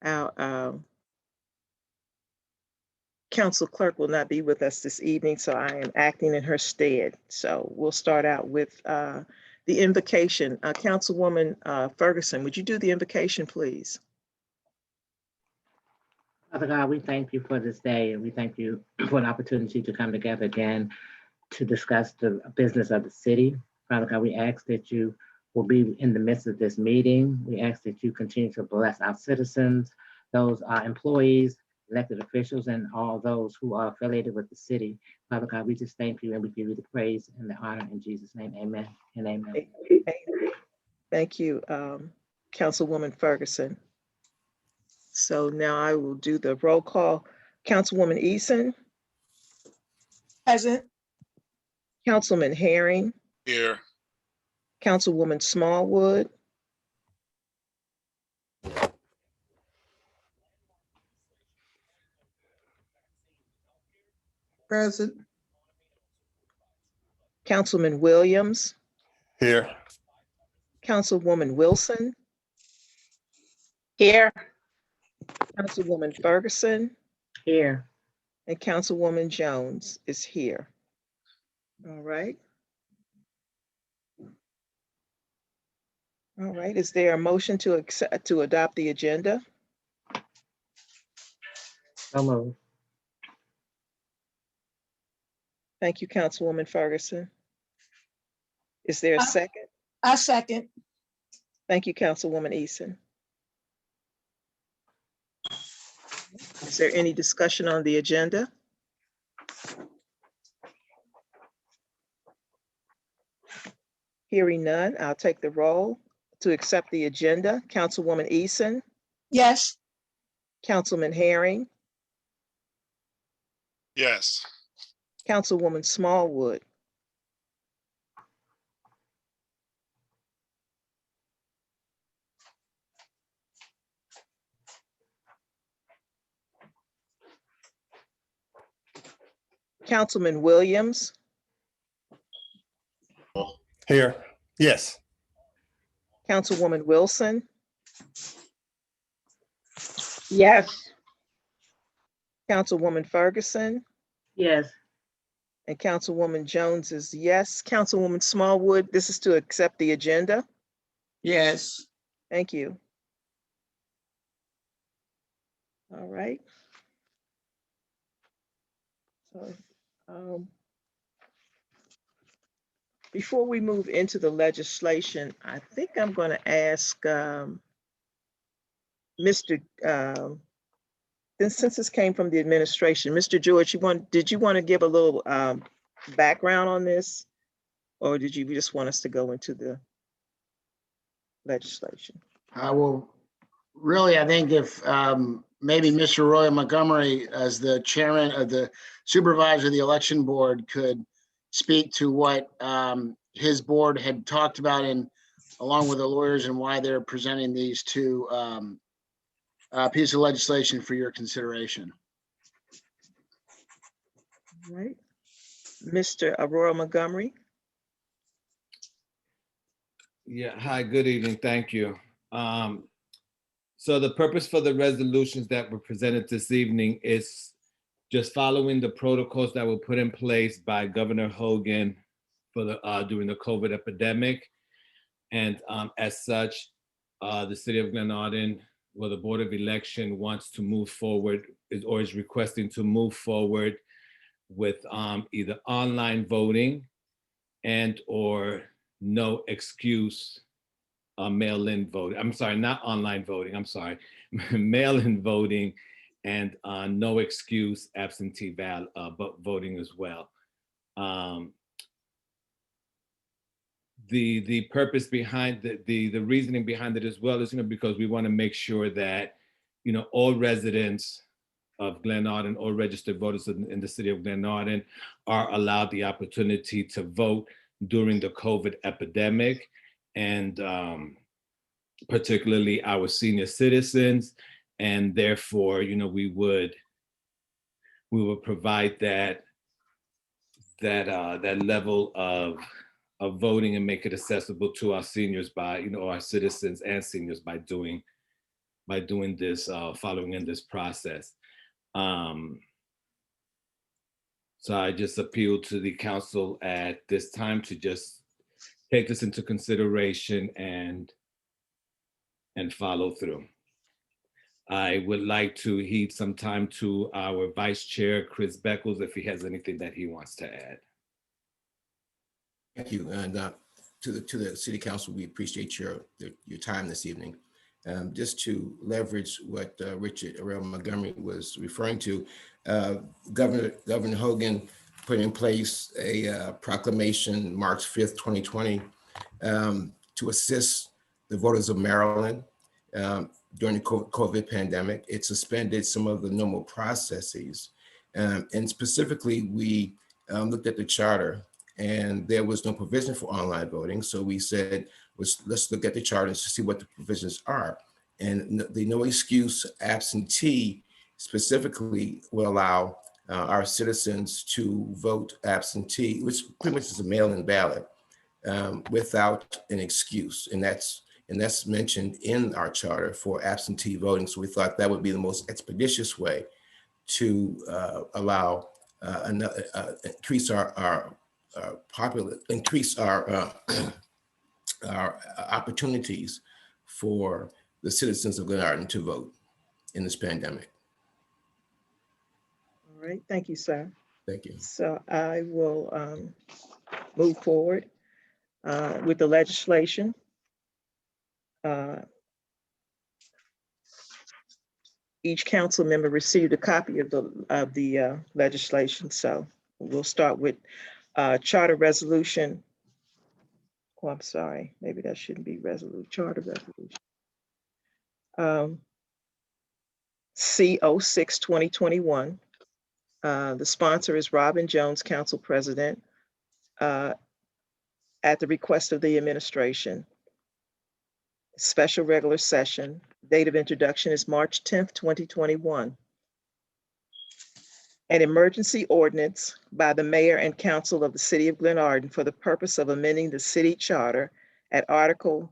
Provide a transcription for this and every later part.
Our council clerk will not be with us this evening, so I am acting in her stead. So we'll start out with the invocation. Councilwoman Ferguson, would you do the invocation, please? Father God, we thank you for this day, and we thank you for an opportunity to come together again to discuss the business of the city. Father God, we ask that you will be in the midst of this meeting. We ask that you continue to bless our citizens, those employees, elected officials, and all those who are affiliated with the city. Father God, we just thank you and we give you the praise and the honor in Jesus' name. Amen and amen. Thank you, Councilwoman Ferguson. So now I will do the roll call. Councilwoman Eason. Present. Councilman Herring. Here. Councilwoman Smallwood. Present. Councilman Williams. Here. Councilwoman Wilson. Here. Councilwoman Ferguson. Here. And Councilwoman Jones is here. All right. All right, is there a motion to adopt the agenda? So moved. Thank you, Councilwoman Ferguson. Is there a second? I second. Thank you, Councilwoman Eason. Is there any discussion on the agenda? Hearing none, I'll take the roll to accept the agenda. Councilwoman Eason. Yes. Councilman Herring. Yes. Councilwoman Smallwood. Councilman Williams. Here. Yes. Councilwoman Wilson. Yes. Councilwoman Ferguson. Yes. And Councilwoman Jones is yes. Councilwoman Smallwood, this is to accept the agenda. Yes. Thank you. All right. So, before we move into the legislation, I think I'm going to ask Mr. Since this came from the administration, Mr. George, did you want to give a little background on this, or did you just want us to go into the legislation? Well, really, I think if maybe Mr. Roy Montgomery, as the chairman of the supervisor of the election board, could speak to what his board had talked about along with the lawyers and why they're presenting these two pieces of legislation for your consideration. All right. Mr. Aurora Montgomery. Yeah, hi, good evening, thank you. So the purpose for the resolutions that were presented this evening is just following the protocols that were put in place by Governor Hogan for during the COVID epidemic. And as such, the city of Glenarden, well, the Board of Election wants to move forward, is requesting to move forward with either online voting and or no excuse mail-in voting. I'm sorry, not online voting, I'm sorry. Mail-in voting and no excuse absentee voting as well. The purpose behind the reasoning behind it as well is, because we want to make sure that, all residents of Glenarden, all registered voters in the city of Glenarden are allowed the opportunity to vote during the COVID epidemic, and particularly our senior citizens. And therefore, we would provide that level of voting and make it accessible to our seniors by, our citizens and seniors by doing by doing this, following in this process. So I just appeal to the council at this time to just take this into consideration and follow through. I would like to heed some time to our Vice Chair, Chris Beckles, if he has anything that he wants to add. Thank you. And to the City Council, we appreciate your time this evening. Just to leverage what Richard Arrell Montgomery was referring to, Governor Hogan put in place a proclamation March 5th, 2020, to assist the voters of Maryland during the COVID pandemic. It suspended some of the normal processes. And specifically, we looked at the charter, and there was no provision for online voting. So we said, let's look at the charter to see what the provisions are. And the no excuse absentee specifically will allow our citizens to vote absentee, which pretty much is a mail-in ballot, without an excuse. And that's mentioned in our charter for absentee voting. So we thought that would be the most expeditious way to allow increase our opportunities for the citizens of Glen Arden to vote in this pandemic. All right, thank you, sir. Thank you. So I will move forward with the legislation. Each council member received a copy of the legislation. So we'll start with charter resolution. Oh, I'm sorry, maybe that shouldn't be charter resolution. C06-2021. The sponsor is Robin Jones, Council President, at the request of the administration. Special regular session. Date of introduction is March 10th, 2021. An emergency ordinance by the mayor and council of the city of Glen Arden for the purpose of amending the city charter at Article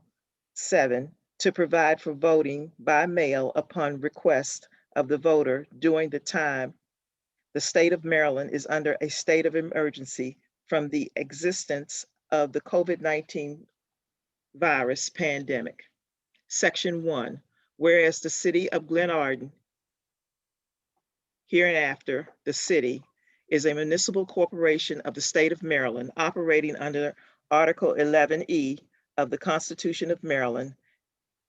7 to provide for voting by mail upon request of the voter during the time the state of Maryland is under a state of emergency from the existence of the COVID-19 virus pandemic. Section 1, whereas the city of Glen Arden, hereinafter the city, is a municipal corporation of the state of Maryland operating under Article 11E of the Constitution of Maryland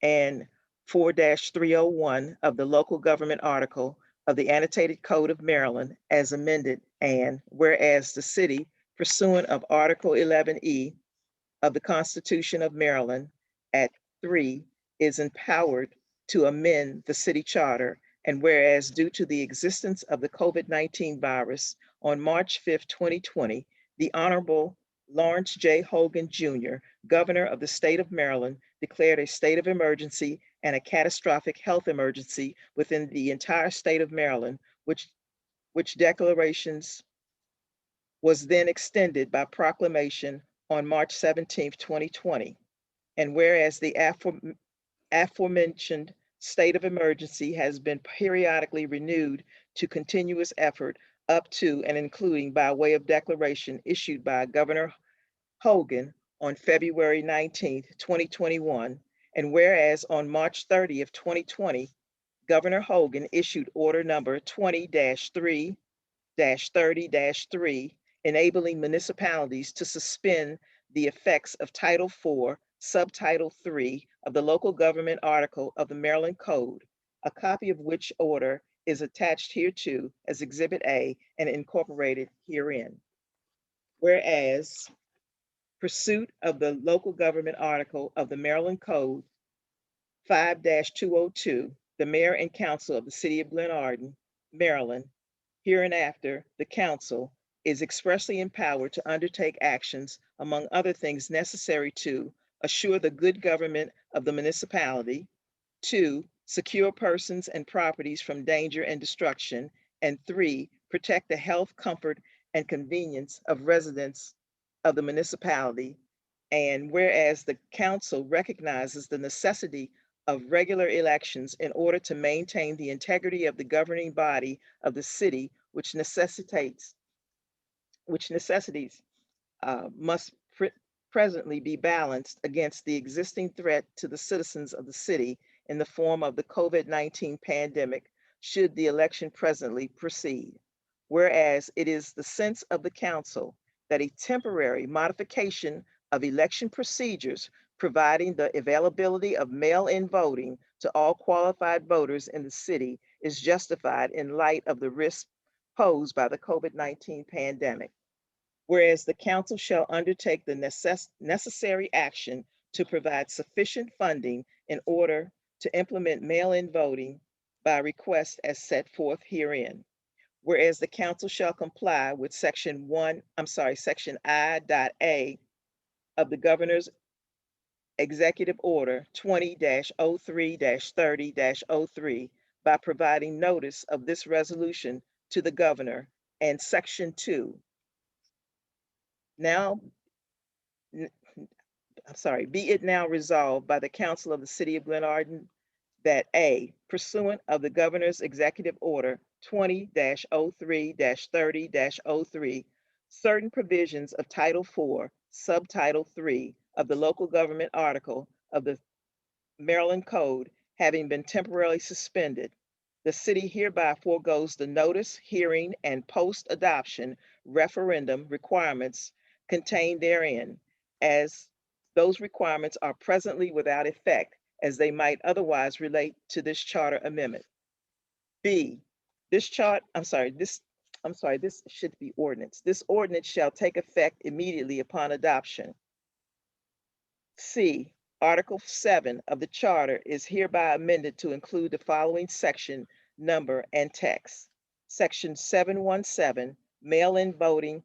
and 4-301 of the local government article of the annotated code of Maryland as amended, and whereas the city, pursuant of Article 11E of the Constitution of Maryland at 3, is empowered to amend the city charter, and whereas due to the existence of the COVID-19 virus on March 5th, 2020, the Honorable Lawrence J. Hogan Jr., Governor of the state of Maryland, declared a state of emergency and a catastrophic health emergency within the entire state of Maryland, which declarations was then extended by proclamation on March 17th, 2020. And whereas the aforementioned state of emergency has been periodically renewed to continuous effort up to and including by way of declaration issued by Governor Hogan on February 19th, 2021, and whereas on March 30th, 2020, Governor Hogan issued order number 20-3-30-3, enabling municipalities to suspend the effects of Title IV, Subtitle 3 of the local government article of the Maryland Code, a copy of which order is attached hereto as Exhibit A and incorporated herein. Whereas, pursuit of the local government article of the Maryland Code 5-202, the mayor and council of the city of Glen Arden, Maryland, hereinafter the council is expressly empowered to undertake actions, among other things necessary to assure the good government of the municipality, 2, secure persons and properties from danger and destruction, and 3, protect the health, comfort, and convenience of residents of the municipality. And whereas the council recognizes the necessity of regular elections in order to maintain the integrity of the governing body of the city, which necessities must presently be balanced against the existing threat to the citizens of the city in the form of the COVID-19 pandemic, should the election presently proceed. Whereas it is the sense of the council that a temporary modification of election procedures providing the availability of mail-in voting to all qualified voters in the city is justified in light of the risk posed by the COVID-19 pandemic. Whereas the council shall undertake the necessary action to provide sufficient funding in order to implement mail-in voting by request as set forth herein. Whereas the council shall comply with section I.A of the governor's executive order 20-03-30-03 by providing notice of this resolution to the governor, and section 2. Be it now resolved by the council of the city of Glenarden that A, pursuant of the governor's executive order 20-03-30-03, certain provisions of Title 4, Subtitle 3 of the local government article of the Maryland Code having been temporarily suspended, the city hereby foregoes the notice, hearing, and post-adoption referendum requirements contained therein, as those requirements are presently without effect, as they might otherwise relate to this charter amendment. B, this should be ordinance. This ordinance shall take effect immediately upon adoption. C, Article 7 of the charter is hereby amended to include the following section, number, and text. Section 717, mail-in voting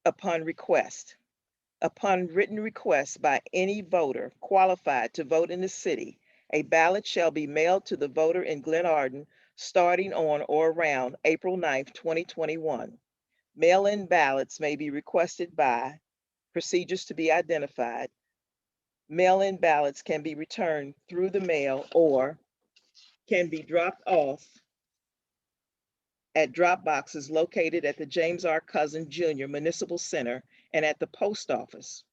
upon request. Upon written request by any voter qualified to vote in the city, a ballot shall be mailed to the voter in Glenarden starting on or around April 9th, 2021. Mail-in ballots may be requested by procedures to be identified. Mail-in ballots can be returned through the mail or can be dropped off at drop boxes located at the James R. Cousin Jr. Municipal Center and at the post office.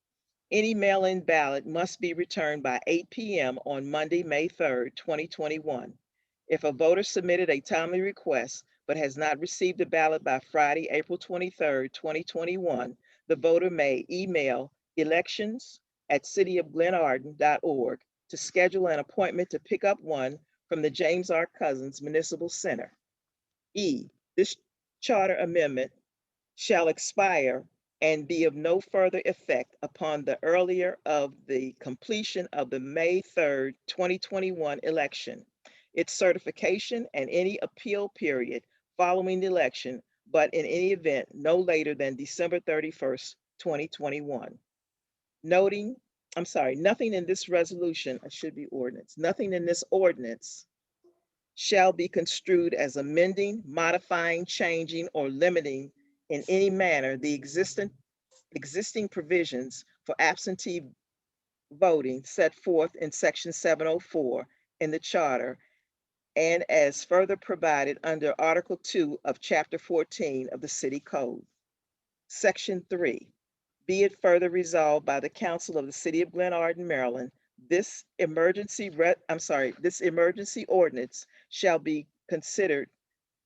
Any mail-in ballot must be returned by 8 p.m. on Monday, May 3rd, 2021. If a voter submitted a timely request but has not received a ballot by Friday, April 23rd, 2021, the voter may email elections@cityofglenarden.org to schedule an appointment to pick up one from the James R. Cousins Municipal Center. E, this charter amendment shall expire and be of no further effect upon the earlier of the completion of the May 3rd, 2021 election, its certification, and any appeal period following the election, but in any event, no later than December 31st, 2021. Nothing in this resolution, nothing in this ordinance shall be construed as amending, modifying, changing, or limiting in any manner the existing provisions for absentee voting set forth in section 704 in the charter and as further provided under Article 2 of Chapter 14 of the City Code. Section 3, be it further resolved by the Council of the City of Glenarden, Maryland, this emergency ordinance shall be considered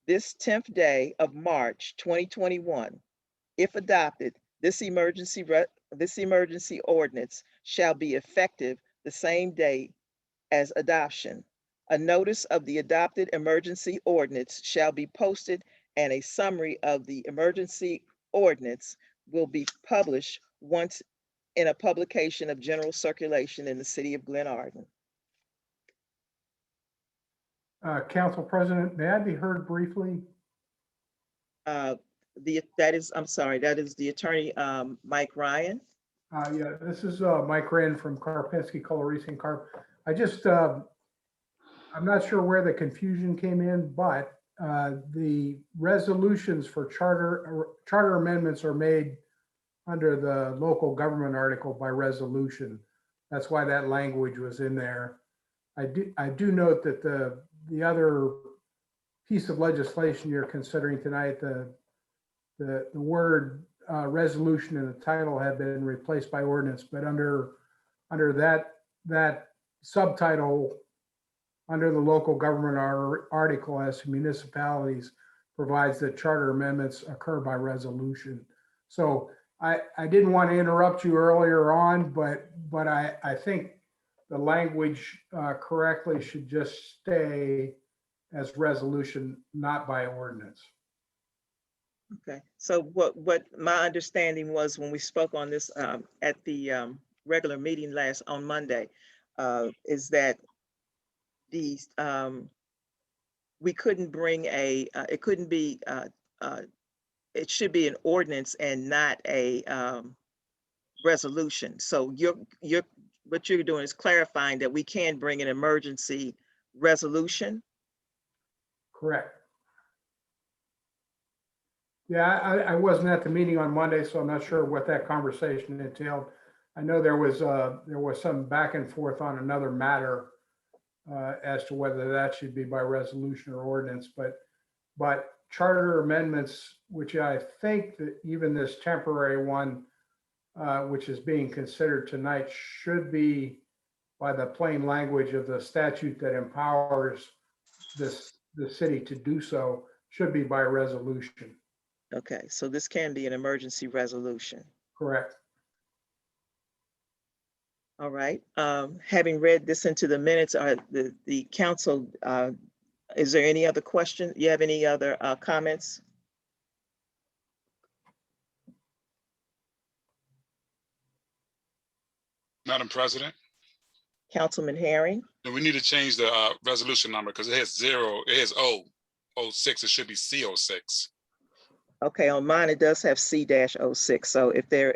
this 10th day of March 2021. If adopted, this emergency ordinance shall be effective the same day as adoption. A notice of the adopted emergency ordinance shall be posted, and a summary of the emergency ordinance will be published once in a publication of general circulation in the city of Glenarden. Council President, may I be heard briefly? That is the attorney, Mike Ryan. Yeah, this is Mike Ryan from Karpinski, Colorese and Carp. I'm not sure where the confusion came in, but the resolutions for charter amendments are made under the local government article by resolution. That's why that language was in there. I do note that the other piece of legislation you're considering tonight, the word resolution in the title had been replaced by ordinance, but under that subtitle, under the local government article as to municipalities, provides that charter amendments occur by resolution. So I didn't want to interrupt you earlier on, but I think the language correctly should just stay as resolution, not by ordinance. Okay, so what my understanding was when we spoke on this at the regular meeting on Monday, is that these we couldn't bring it couldn't be it should be an ordinance and not a resolution. So what you're doing is clarifying that we can bring an emergency resolution. Correct. Yeah, I wasn't at the meeting on Monday, so I'm not sure what that conversation entailed. I know there was some back and forth on another matter as to whether that should be by resolution or ordinance, but charter amendments, which I think that even this temporary one, which is being considered tonight, should be by the plain language of the statute that empowers the city to do so, should be by resolution. Okay, so this can be an emergency resolution. Correct. All right. Having read this into the minutes, the council, is there any other question? You have any other comments? Madam President, Councilman Herring? we need to change the resolution number because it has 06. It should be C06. Okay, on mine, it does have C-06. So if there,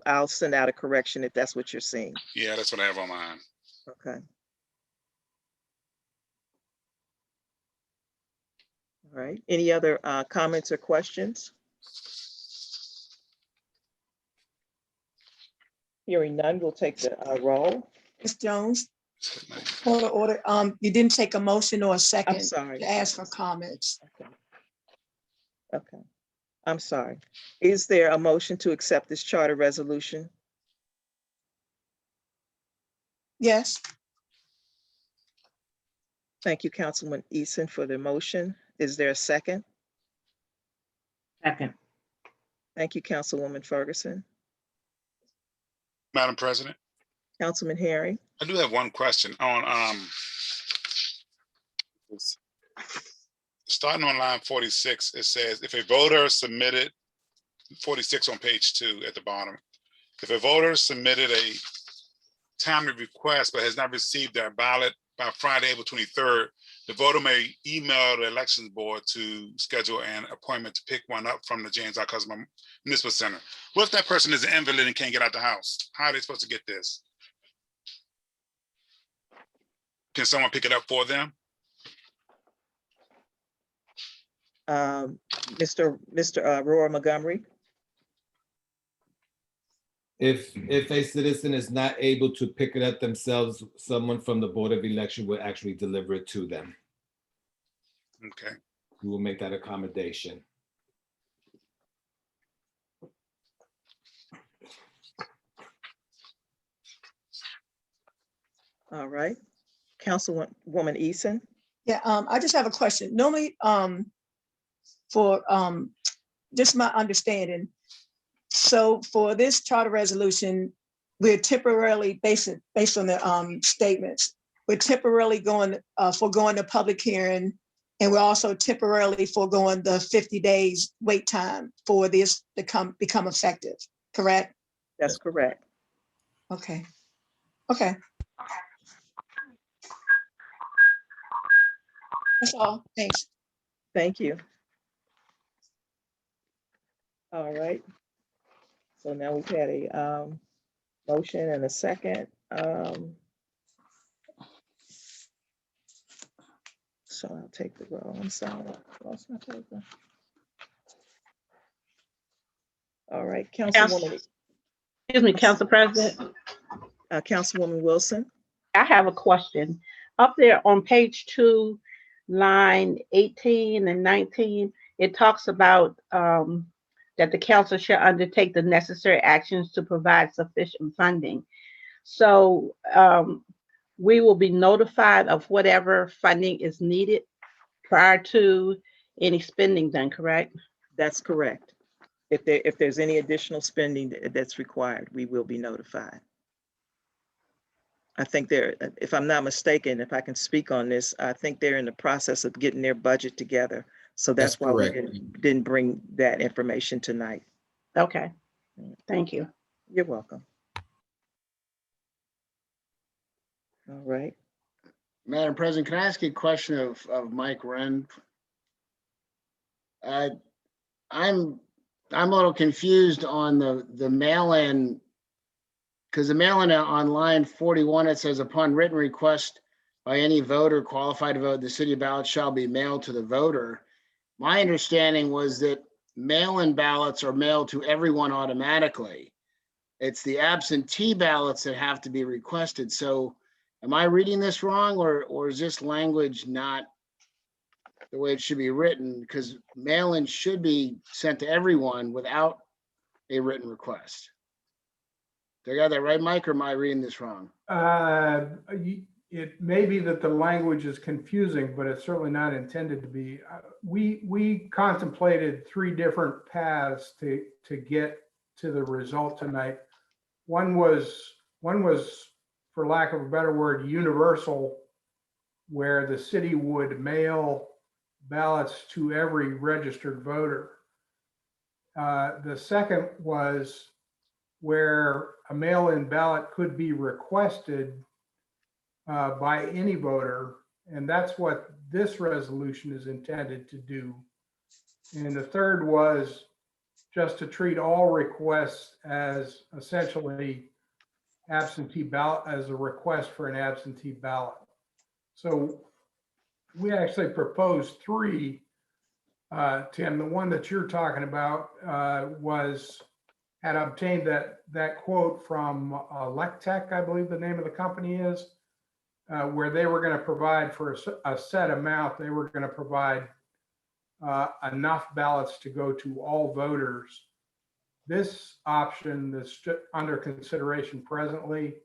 I'll send out a correction if that's what you're seeing. Yeah, that's what I have on mine. Okay. All right. Any other comments or questions? Hearing none, we'll take the roll. Ms. Jones, order. You didn't take a motion or a second I'm sorry. to ask for comments. Okay. I'm sorry. Is there a motion to accept this charter resolution? Yes. Thank you, Councilman Eason, for the motion. Is there a second? Second. Thank you, Councilwoman Ferguson. Madam President, Councilman Herring? I do have one question on starting on line 46. It says if a voter submitted 46 on page 2 at the bottom. If a voter submitted a timely request but has not received their ballot by Friday, April 23rd, the voter may email the elections board to schedule an appointment to pick one up from the James R. Customer Municipal Center. What if that person is an invalid and can't get out the house? How are they supposed to get this? Can someone pick it up for them? Mr. Roy Montgomery? If a citizen is not able to pick it up themselves, someone from the Board of Election will actually deliver it to them. Okay. We will make that accommodation. All right. Councilwoman Eason. Yeah, I just have a question. Normally, for just my understanding, so for this charter resolution, we're temporarily based on the statements. We're temporarily foregoing the public hearing, and we're also temporarily foregoing the 50 days wait time for this to become effective. Correct? That's correct. Okay. Okay. That's all. Thanks. Thank you. All right. So now we've had a motion and a second. So I'll take the roll. I'm sorry. I lost my paper. All right, Councilwoman. Excuse me, Council President. Councilwoman Wilson. I have a question. Up there on page 2, line 18 and 19, it talks about that the council shall undertake the necessary actions to provide sufficient funding. So we will be notified of whatever funding is needed prior to any spending done, correct? That's correct. If there's any additional spending that's required, we will be notified. I think if I'm not mistaken, if I can speak on this, I think they're in the process of getting their budget together. So that's why we didn't bring that information tonight. Okay, thank you. You're welcome. All right. Madam President, can I ask you a question of Mike Wren? I'm a little confused on the mail-in, because the mail-in on line 41, it says upon written request by any voter qualified to vote, the city ballot shall be mailed to the voter. My understanding was that mail-in ballots are mailed to everyone automatically. It's the absentee ballots that have to be requested. So am I reading this wrong, or is this language not the way it should be written? Because mail-in should be sent to everyone without a written request. Did I got that right, Mike, or am I reading this wrong? It may be that the language is confusing, but it's certainly not intended to be. We contemplated 3 different paths to get to the result tonight. One was, for lack of a better word, universal, where the city would mail ballots to every registered voter. The second was where a mail-in ballot could be requested by any voter, and that's what this resolution is intended to do. And the third was just to treat all requests as essentially absentee ballot, as a request for an absentee ballot. So we actually proposed 3, Tim. The one that you're talking about had obtained that quote from Electech, I believe the name of the company is, where they were going to provide for a set amount. They were going to provide enough ballots to go to all voters. This option that's under consideration presently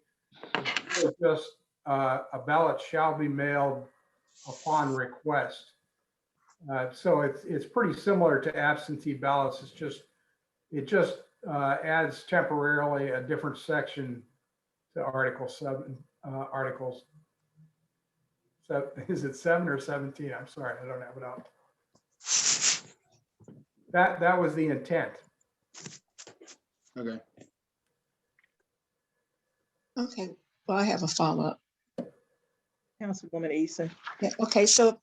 is just a ballot shall be mailed upon request. So it's pretty similar to absentee ballots. It just adds temporarily a different section to Article 7, Articles. So is it 7 or 17? I'm sorry, I don't have it out. That was the intent. Okay. Okay, well, I have a follow-up. Councilwoman Eason. Yeah, okay, so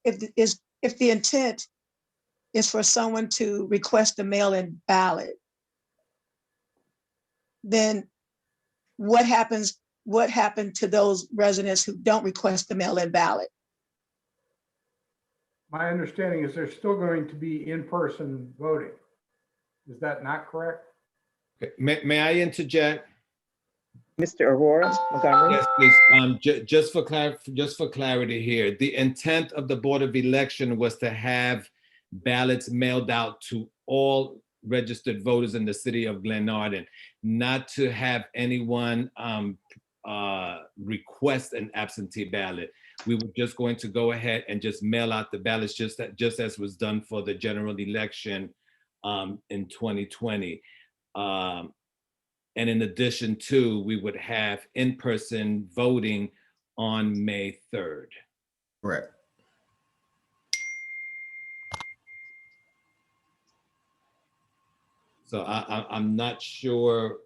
if the intent is for someone to request a mail-in ballot, then what happened to those residents who don't request the mail-in ballot? My understanding is there's still going to be in-person voting. Is that not correct? Okay, may I interject? Mr. Aurora Montgomery. Yes, please. Just for clarity here, the intent of the Board of Election was to have ballots mailed out to all registered voters in the city of Glenarden, not to have anyone request an absentee ballot. We were just going to go ahead and just mail out the ballots just as was done for the general election in 2020. And in addition to, we would have in-person voting on May 3rd. Correct. So I'm not sure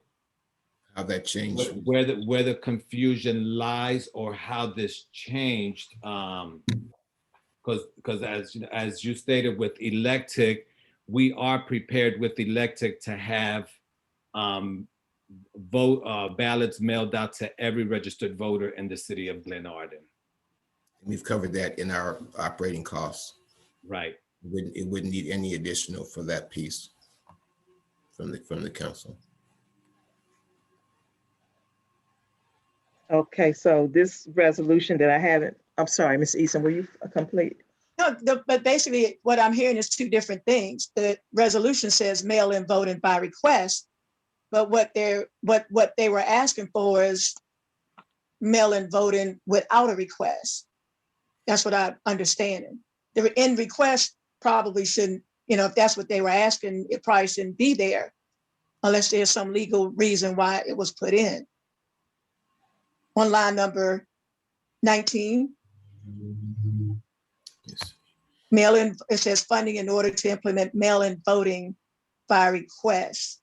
How that changed. where the confusion lies or how this changed. Because as you stated with Electic, we are prepared with Electic to have ballots mailed out to every registered voter in the city of Glenarden. We've covered that in our operating costs. Right. It wouldn't need any additional for that piece from the council. Okay, so this resolution that I haven't, I'm sorry, Ms. Eason, will you complete? No, but basically what I'm hearing is two different things. The resolution says mail-in voting by request, but what they were asking for is mail-in voting without a request. That's what I'm understanding. The in request probably shouldn't, if that's what they were asking, it probably shouldn't be there unless there's some legal reason why it was put in. On line number 19, Yes. mail-in, it says funding in order to implement mail-in voting by request.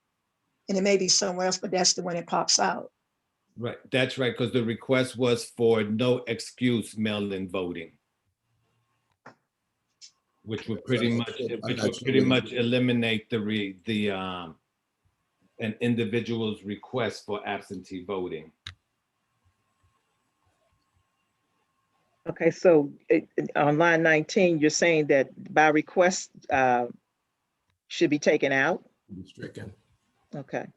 And it may be somewhere else, but that's the one that pops out. Right, that's right, because the request was for no excuse mail-in voting, which would pretty I'm not much, sure- I'm which not would sure pretty what- much eliminate an individual's request for absentee voting. Okay, so on line 19, you're saying that by request should be taken out? Be stricken. Okay.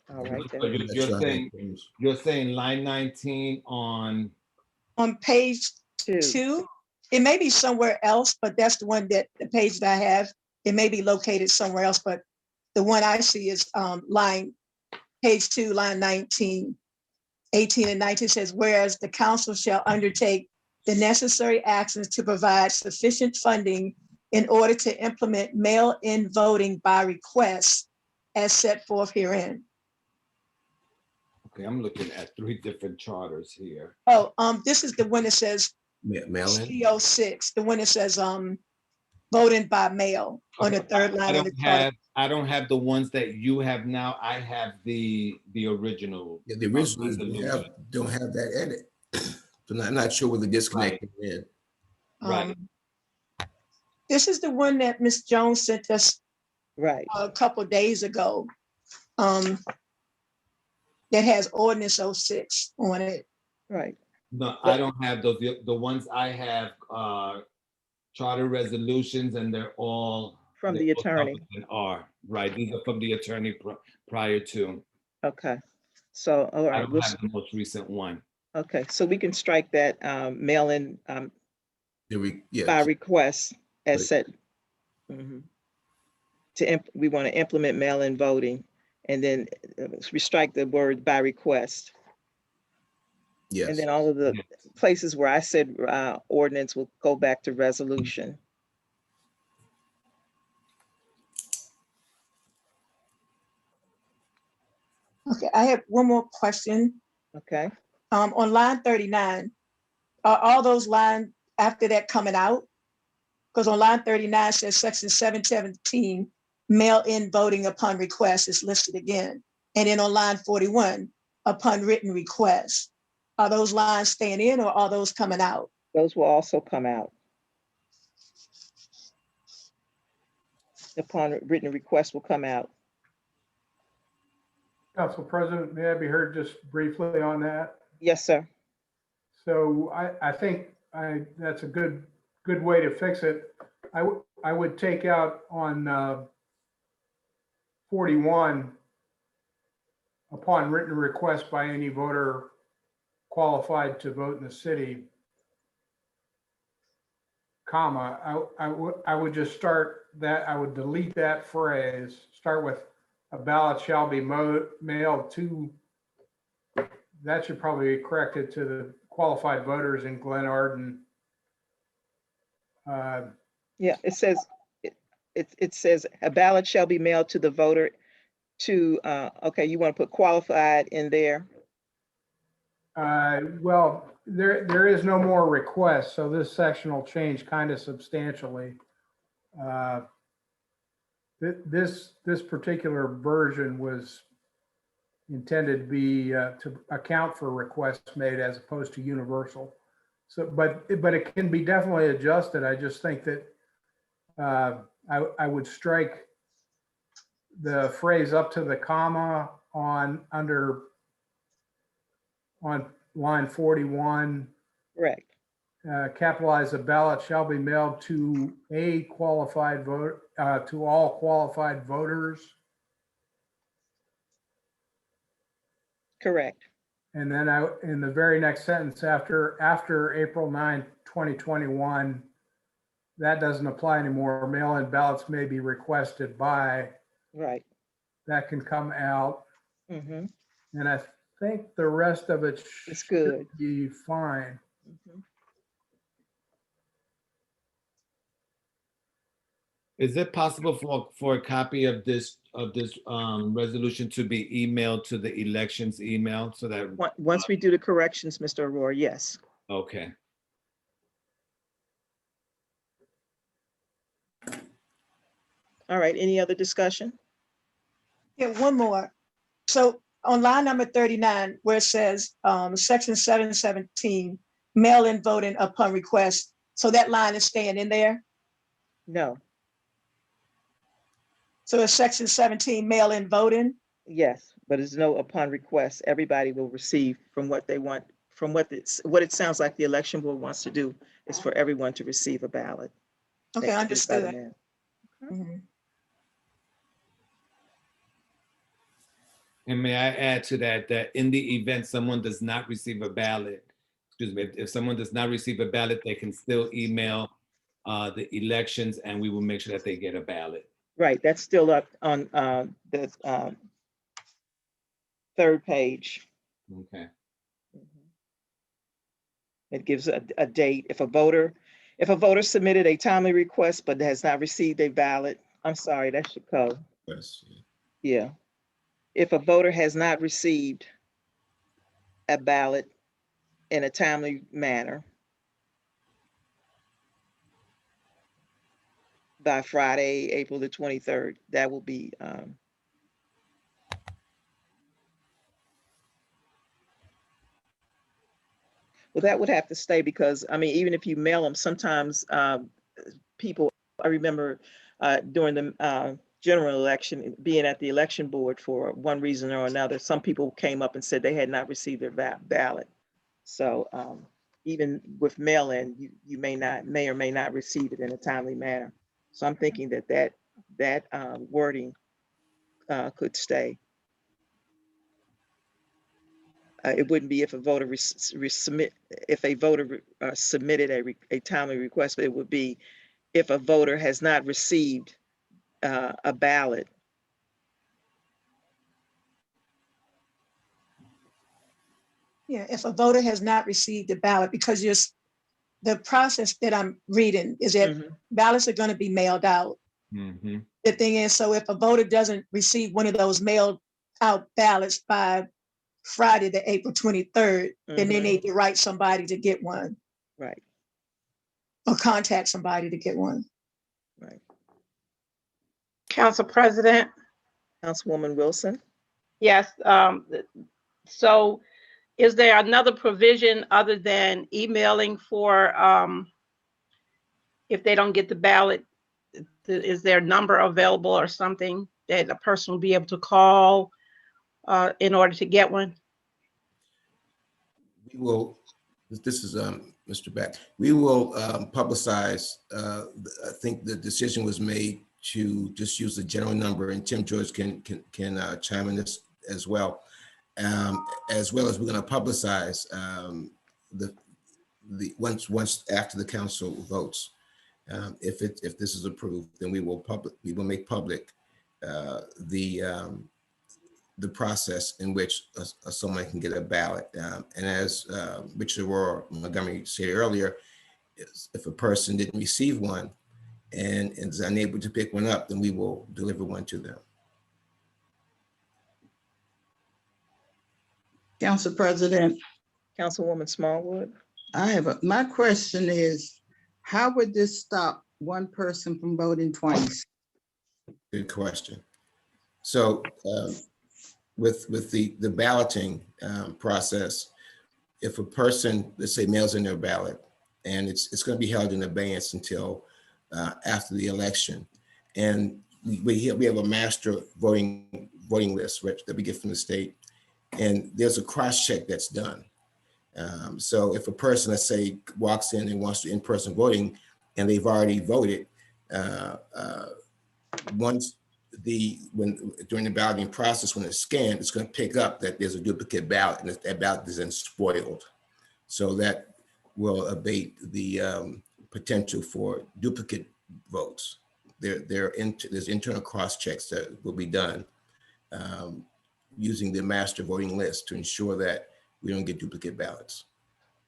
All right, So then. you're saying line 19 on, Page Two. 2, it may be somewhere else, but that's the one that the page that I have. It may be located somewhere else, but the one I see is page 2, line 19, 18 and 19 says, whereas the council shall undertake the necessary actions to provide sufficient funding in order to implement mail-in voting by request as set forth herein. okay, I'm looking at 3 different charters here. Oh, this is the one that says Mail-in. CO6, the one that says voting by mail on the third line of the chart. I don't have the ones that you have now. I have the original. Yeah, the originals resolution. don't have that edit. So I'm not sure where the disconnect is in. Right. This is the one that Ms. Jones sent us Right. a couple of days ago. That has ordinance 06 on it. Right. No, I don't have those. The ones I have are charter resolutions, and they're all From the they're all attorney. covered in R. Right. These are from the attorney prior to. Okay. So, all I right. don't have the most recent one. Okay, so we can strike that mail-in Yeah. by request as Right. set. Mhm. We want to implement mail-in voting, and then we strike the word by request. Yes. And then all of the places where I said ordinance will go back to resolution. Okay, I have one more question. Okay. On line 39, are all those lines after that coming out? Because on line 39 says section 717, mail-in voting upon request is listed again. And then on line 41, upon written request. Are those lines staying in or are those coming out? Those will also come out. Upon written request will come out. Council President, may I be heard just briefly on that? Yes, sir. So I think that's a good way to fix it. I would take out on 41, upon written request by any voter qualified to vote in the city, comma, I would just start that, I would delete that phrase, start with a ballot shall be mailed to, that should probably be corrected to the qualified voters in Glen Arden. Yeah, it says, it says a ballot shall be mailed to the voter to, okay, you want to put qualified in there? Well, there is no more request, so this section will change kind of substantially. This particular version was intended to be to account for requests made as opposed to universal. So, but it can be definitely adjusted. I just think that I would strike the phrase up to the comma on line 41. Correct. capitalize, a ballot shall be mailed to a qualified vote, to all qualified voters. Correct. And then in the very next sentence, after April 9, 2021, that doesn't apply anymore. Mail-in ballots may be requested by, Right. that can come out. Mm-hmm. And I think the rest of it It's should good. be fine. Mhm. Is it possible for a copy of this resolution to be emailed to the elections email so that, Once we do the corrections, Mr. Aurora, yes. okay. All right, any other discussion? Yeah, one more. So on line number 39, where it says section 717, mail-in voting upon request. So that line is staying in there. No, So it's section 17, mail-in voting. yes, but it's no upon request. Everybody will receive from what they want, from what it sounds like the election board wants to do is for everyone to receive a ballot. Okay, next to it by the understood. man. Mhm. And may I add to that, that in the event someone does not receive a ballot, excuse me, if someone does not receive a ballot, they can still email the elections and we will make sure that they get a ballot. Right, that's still up on the third page. Okay. It gives a date. If a voter submitted a timely request but has not received a ballot, I'm sorry, that should go. Yes. Yeah. If a voter has not received a ballot in a timely manner by Friday, April the 23rd, that will be well, that would have to stay because, I mean, even if you mail them, sometimes people, I remember during the general election, being at the election board for one reason or another, some people came up and said they had not received their ballot. So even with mail-in, you may or may not receive it in a timely manner. So I'm thinking that wording could stay. It wouldn't be if a voter submitted a timely request, but it would be if a voter has not received a ballot. Yeah, if a voter has not received a ballot, because the process that I'm reading is that ballots are going to be mailed out. Mm-hmm. The thing is, so if a voter doesn't receive one of those mailed out ballots by Friday, the April 23rd, then they need to write somebody to get one. Right. Or contact somebody to get one. Right. Council President. Councilwoman Wilson. Yes. So is there another provision other than emailing for if they don't get the ballot? Is there a number available or something that a person will be able to call in order to get one? We will, this is Mr. Beck, we will publicize, I think the decision was made to just use the general number, and Tim George can chime in this as well as we're going to publicize the once after the council votes. If this is approved, then we will make public the process in which someone can get a ballot. And as Richard Aurora Montgomery said earlier, if a person didn't receive one and is unable to pick one up, then we will deliver one to them. Council President. Councilwoman Smallwood. My question is, how would this stop one person from voting twice? Good question. So with the balloting process, if a person, let's say, mails in their ballot, and it's going to be held in abeyance until after the election, and we have a master voting list that we get from the state, and there's a cross check that's done. So if a person, let's say, walks in and wants to in-person voting and they've already voted, once during the balloting process, when it's scanned, it's going to pick up that there's a duplicate ballot and that ballot is then spoiled. So that will abate the potential for duplicate votes. There's internal cross checks that will be done using the master voting list to ensure that we don't get duplicate ballots.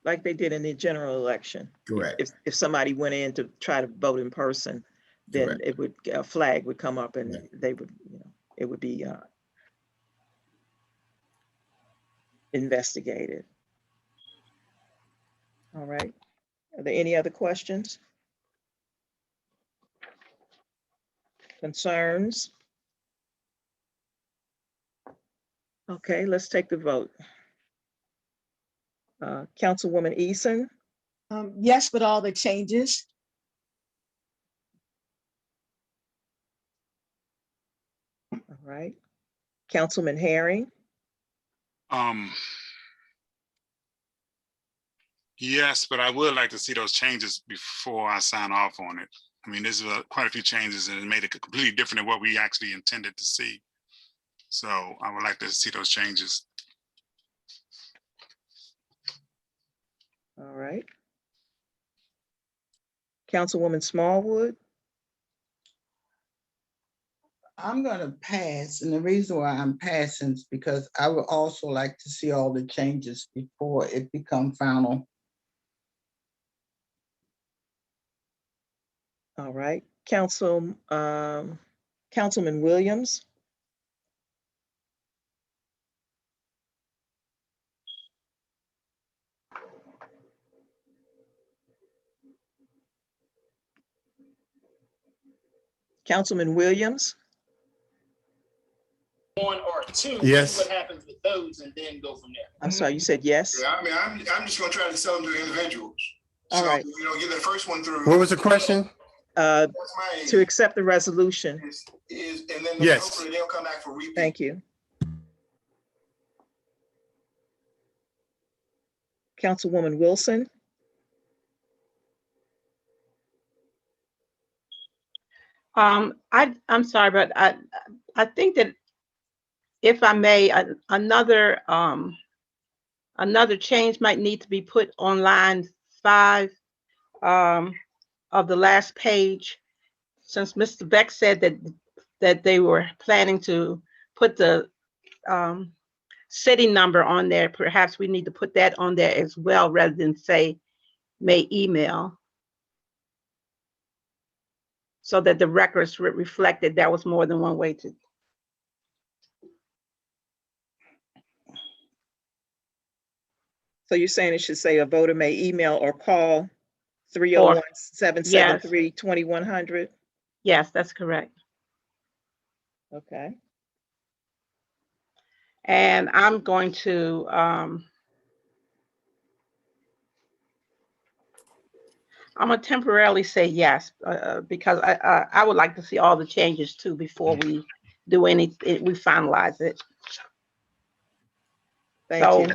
Like they did in the general election. Correct. If somebody went in to try to vote in person, then Correct. it would, a flag would come up and Right. they would, it would be investigated. All right. Are there any other questions? Concerns? Okay, let's take the vote. Councilwoman Eason, Yes, with all the changes. all right. Councilman Herring, Yes, but I would like to see those changes before I sign off on it. I mean, there's quite a few changes and it made it completely different than what we actually intended to see. So I would like to see those changes. all right. Councilwoman Smallwood, I'm gonna pass, and the reason why I'm passing is because I would also like to see all the changes before it become final. all right. Councilman Williams, Councilman Williams, One or two, Yes. see what happens with those and then go from there. I'm sorry, you said yes? Yeah, I mean, I'm just gonna try to sell them to individuals. All So, right. you know, get the first one through. What was the question? To That's my aim, accept the resolution. and then Yes. hopefully they'll come back for repeat. Thank you. Councilwoman Wilson, I'm sorry, but I think that if I may, another change might need to be put on line 5 of the last page. Since Mr. Beck said that they were planning to put the city number on there, perhaps we need to put that on there as well, rather than say may email, so that the records reflect that there was more than one way to. so you're saying it should say a voter may email or call 301-773-2100? Yes, that's correct. Okay. And I'm going to I'm gonna temporarily say yes, because I would like to see all the changes too before we do anything, we finalize it. Thank you.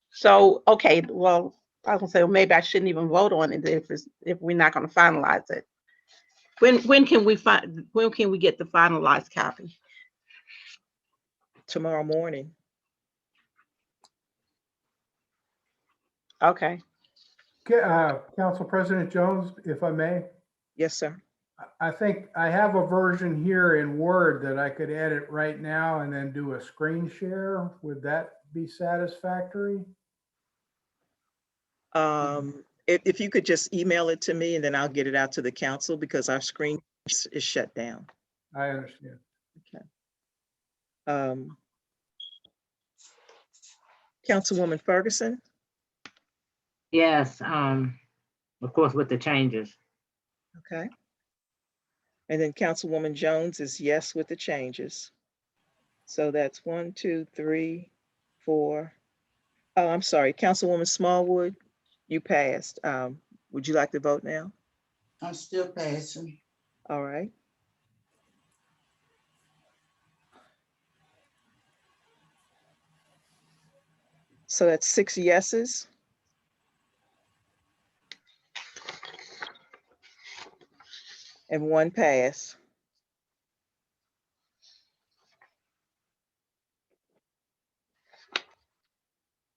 So, okay, well, I was gonna say, well, maybe I shouldn't even vote on it if we're not gonna finalize it. When can we get the finalized copy? Tomorrow morning. Okay. Council President Jones, if I may, Yes, sir. I think I have a version here in Word that I could edit right now and then do a screen share. Would that be satisfactory? If you could just email it to me and then I'll get it out to the council because our screen is shut down. I understand. Okay. Councilwoman Ferguson, Yes, of course, with the changes. okay. And then Councilwoman Jones is yes with the changes. So that's 1, 2, 3, 4. Oh, I'm sorry, Councilwoman Smallwood, you passed. Would you like to vote now? I'm still passing. All right. So that's 6 yeses. and 1 pass.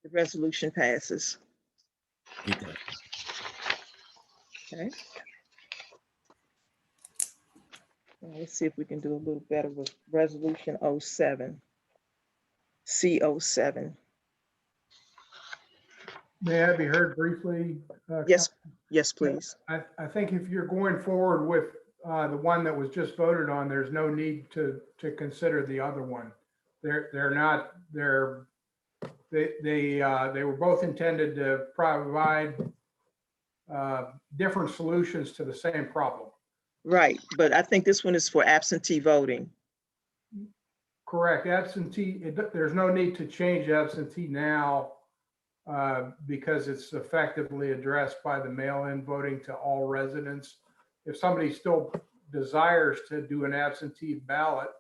The resolution passes. Okay. Okay. Now, let's see if we can do a little better with resolution 07. C07. May I be heard briefly? Yes, yes, please. I think if you're going forward with the one that was just voted on, there's no need to consider the other one. They're not, they were both intended to provide different solutions to the same problem. Right, but I think this one is for absentee voting. Correct. Absentee, there's no need to change absentee now because it's effectively addressed by the mail-in voting to all residents. If somebody still desires to do an absentee ballot,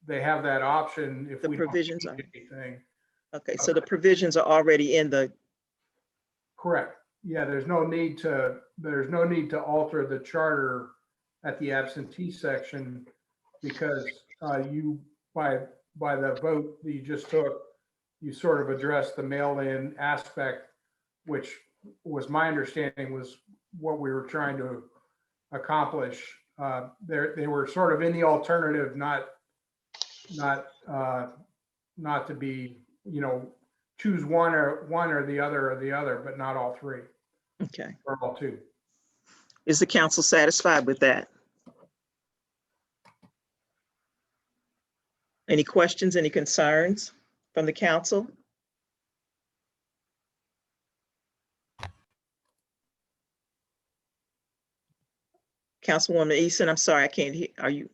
they have that option if The we provisions don't are, change anything. okay, so the provisions are already in the, Correct. Yeah, there's no need to alter the charter at the absentee section because you, by the vote that you just took, you sort of addressed the mail-in aspect, which was my understanding was what we were trying to accomplish. They were sort of in the alternative, not to be, choose one or the other, but not all three okay. or all two. Is the council satisfied with that? Any questions, any concerns from the council? Councilwoman Easton, I'm sorry, I can't hear, are you?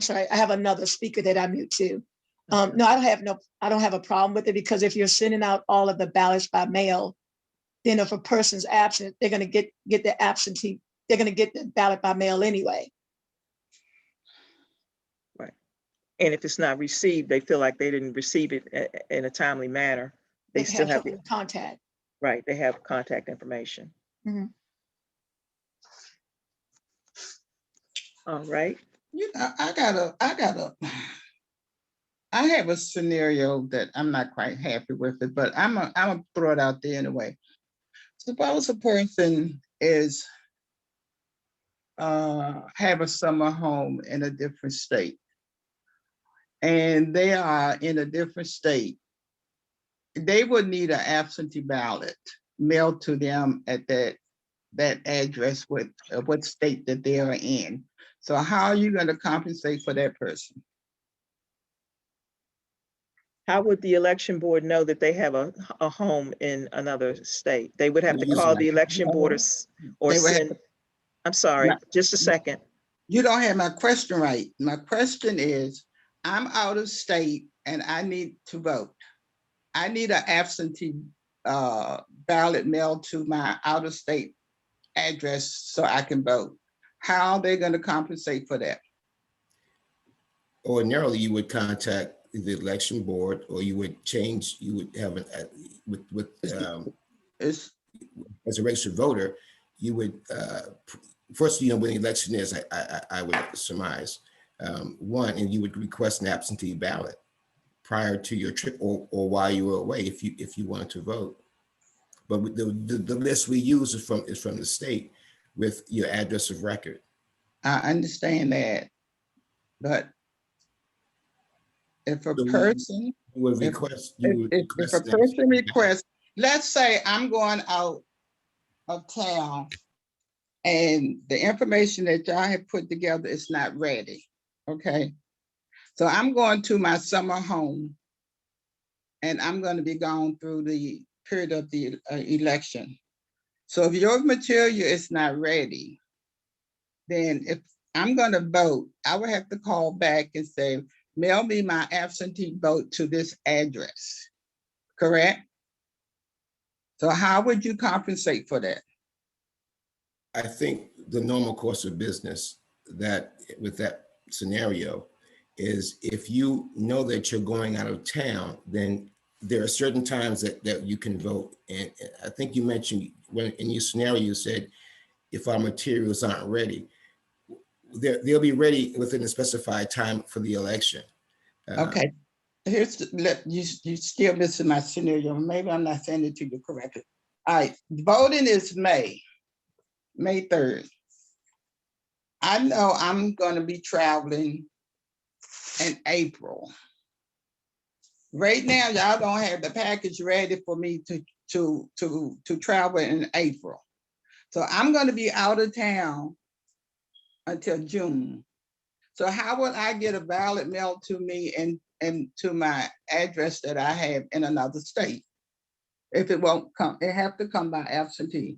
Sorry, I have another speaker that I mute too. No, I don't have a problem with it because if you're sending out all of the ballots by mail, then if a person's absent, they're gonna get the absentee, they're gonna get the ballot by mail anyway. Right. And if it's not received, they feel like they didn't receive it in a timely manner. They still have the contact. right, they have contact information. Mhm. All right. I have a scenario that I'm not quite happy with it, but I'm gonna throw it out there anyway. Suppose a person is have a summer home in a different state, and they are in a different state. They would need an absentee ballot mailed to them at that address with what state that they are in. So how are you going to compensate for that person? How would the election board know that they have a home in another state? They would have to call the election board or send, I'm sorry, just a second. You don't have my question right. My question is, I'm out of state and I need to vote. I need an absentee ballot mailed to my out of state address so I can vote. How are they going to compensate for that? Ordinarily, you would contact the election board, or you would have as a registered voter, you would first, when the election is, I would surmise one, and you would request an absentee ballot prior to your trip or while you were away if you wanted to vote. But the list we use is from the state with your address of record. I understand that, but if a person would request, if a person requests, let's say I'm going out of town and the information that y'all have put together is not ready, okay? So I'm going to my summer home and I'm going to be gone through the period of the election. So if your material is not ready, then if I'm going to vote, I would have to call back and say, mail me my absentee vote to this address, correct? So how would you compensate for that? I think the normal course of business that with that scenario is if you know that you're going out of town, then there are certain times that you can vote. And I think you mentioned when in your scenario, you said, if our materials aren't ready, they'll be ready within the specified time for the election. Okay, you still missing my scenario. Maybe I'm not saying it to you correctly. All right, voting is May 3rd. I know I'm gonna be traveling in April. Right now, y'all don't have the package ready for me to travel in April. So I'm gonna be out of town until June. So how would I get a ballot mailed to me and to my address that I have in another state? If it won't come, it have to come by absentee.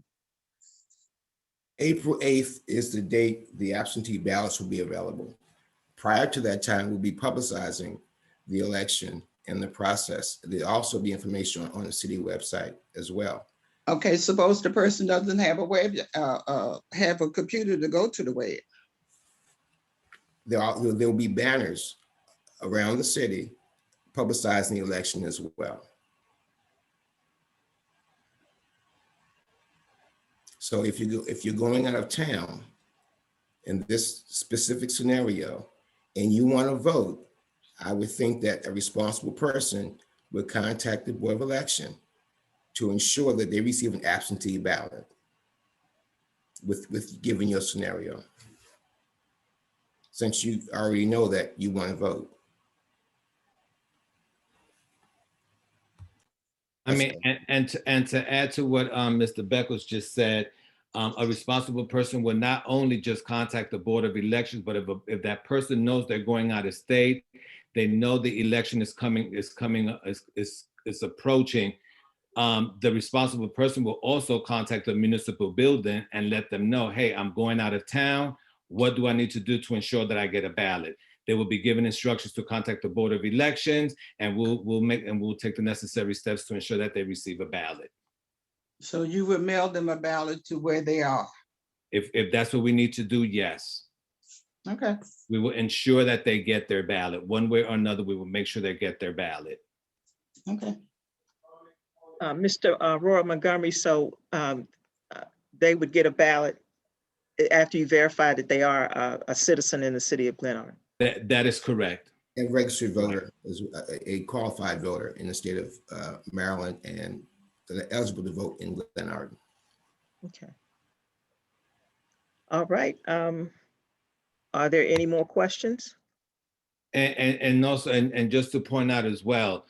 April 8th is the date the absentee ballots will be available. Prior to that time, we'll be publicizing the election and the process. There'll also be information on the city website as well. Okay, suppose the person doesn't have a web, have a computer to go to the web. There will be banners around the city publicizing the election as well. So if you're going out of town in this specific scenario and you want to vote, I would think that a responsible person would contact the Board of Election to ensure that they receive an absentee ballot with given your scenario, since you already know that you want to vote. I mean, and to add to what Mr. Beckles just said, a responsible person will not only just contact the Board of Elections, but if that person knows they're going out of state, they know the election is approaching. The responsible person will also contact the municipal building and let them know, hey, I'm going out of town. What do I need to do to ensure that I get a ballot? They will be given instructions to contact the Board of Elections, and we'll take the necessary steps to ensure that they receive a ballot. So you would mail them a ballot to where they are? If that's what we need to do, yes. Okay. We will ensure that they get their ballot. One way or another, we will make sure they get their ballot. Okay. Mr. Roy Montgomery, so they would get a ballot after you verify that they are a citizen in the city of Glenarden? That is correct. A registered voter is a qualified voter in the state of Maryland and eligible to vote in Glenarden. Okay. All right. Are there any more questions? And also, and just to point out as well,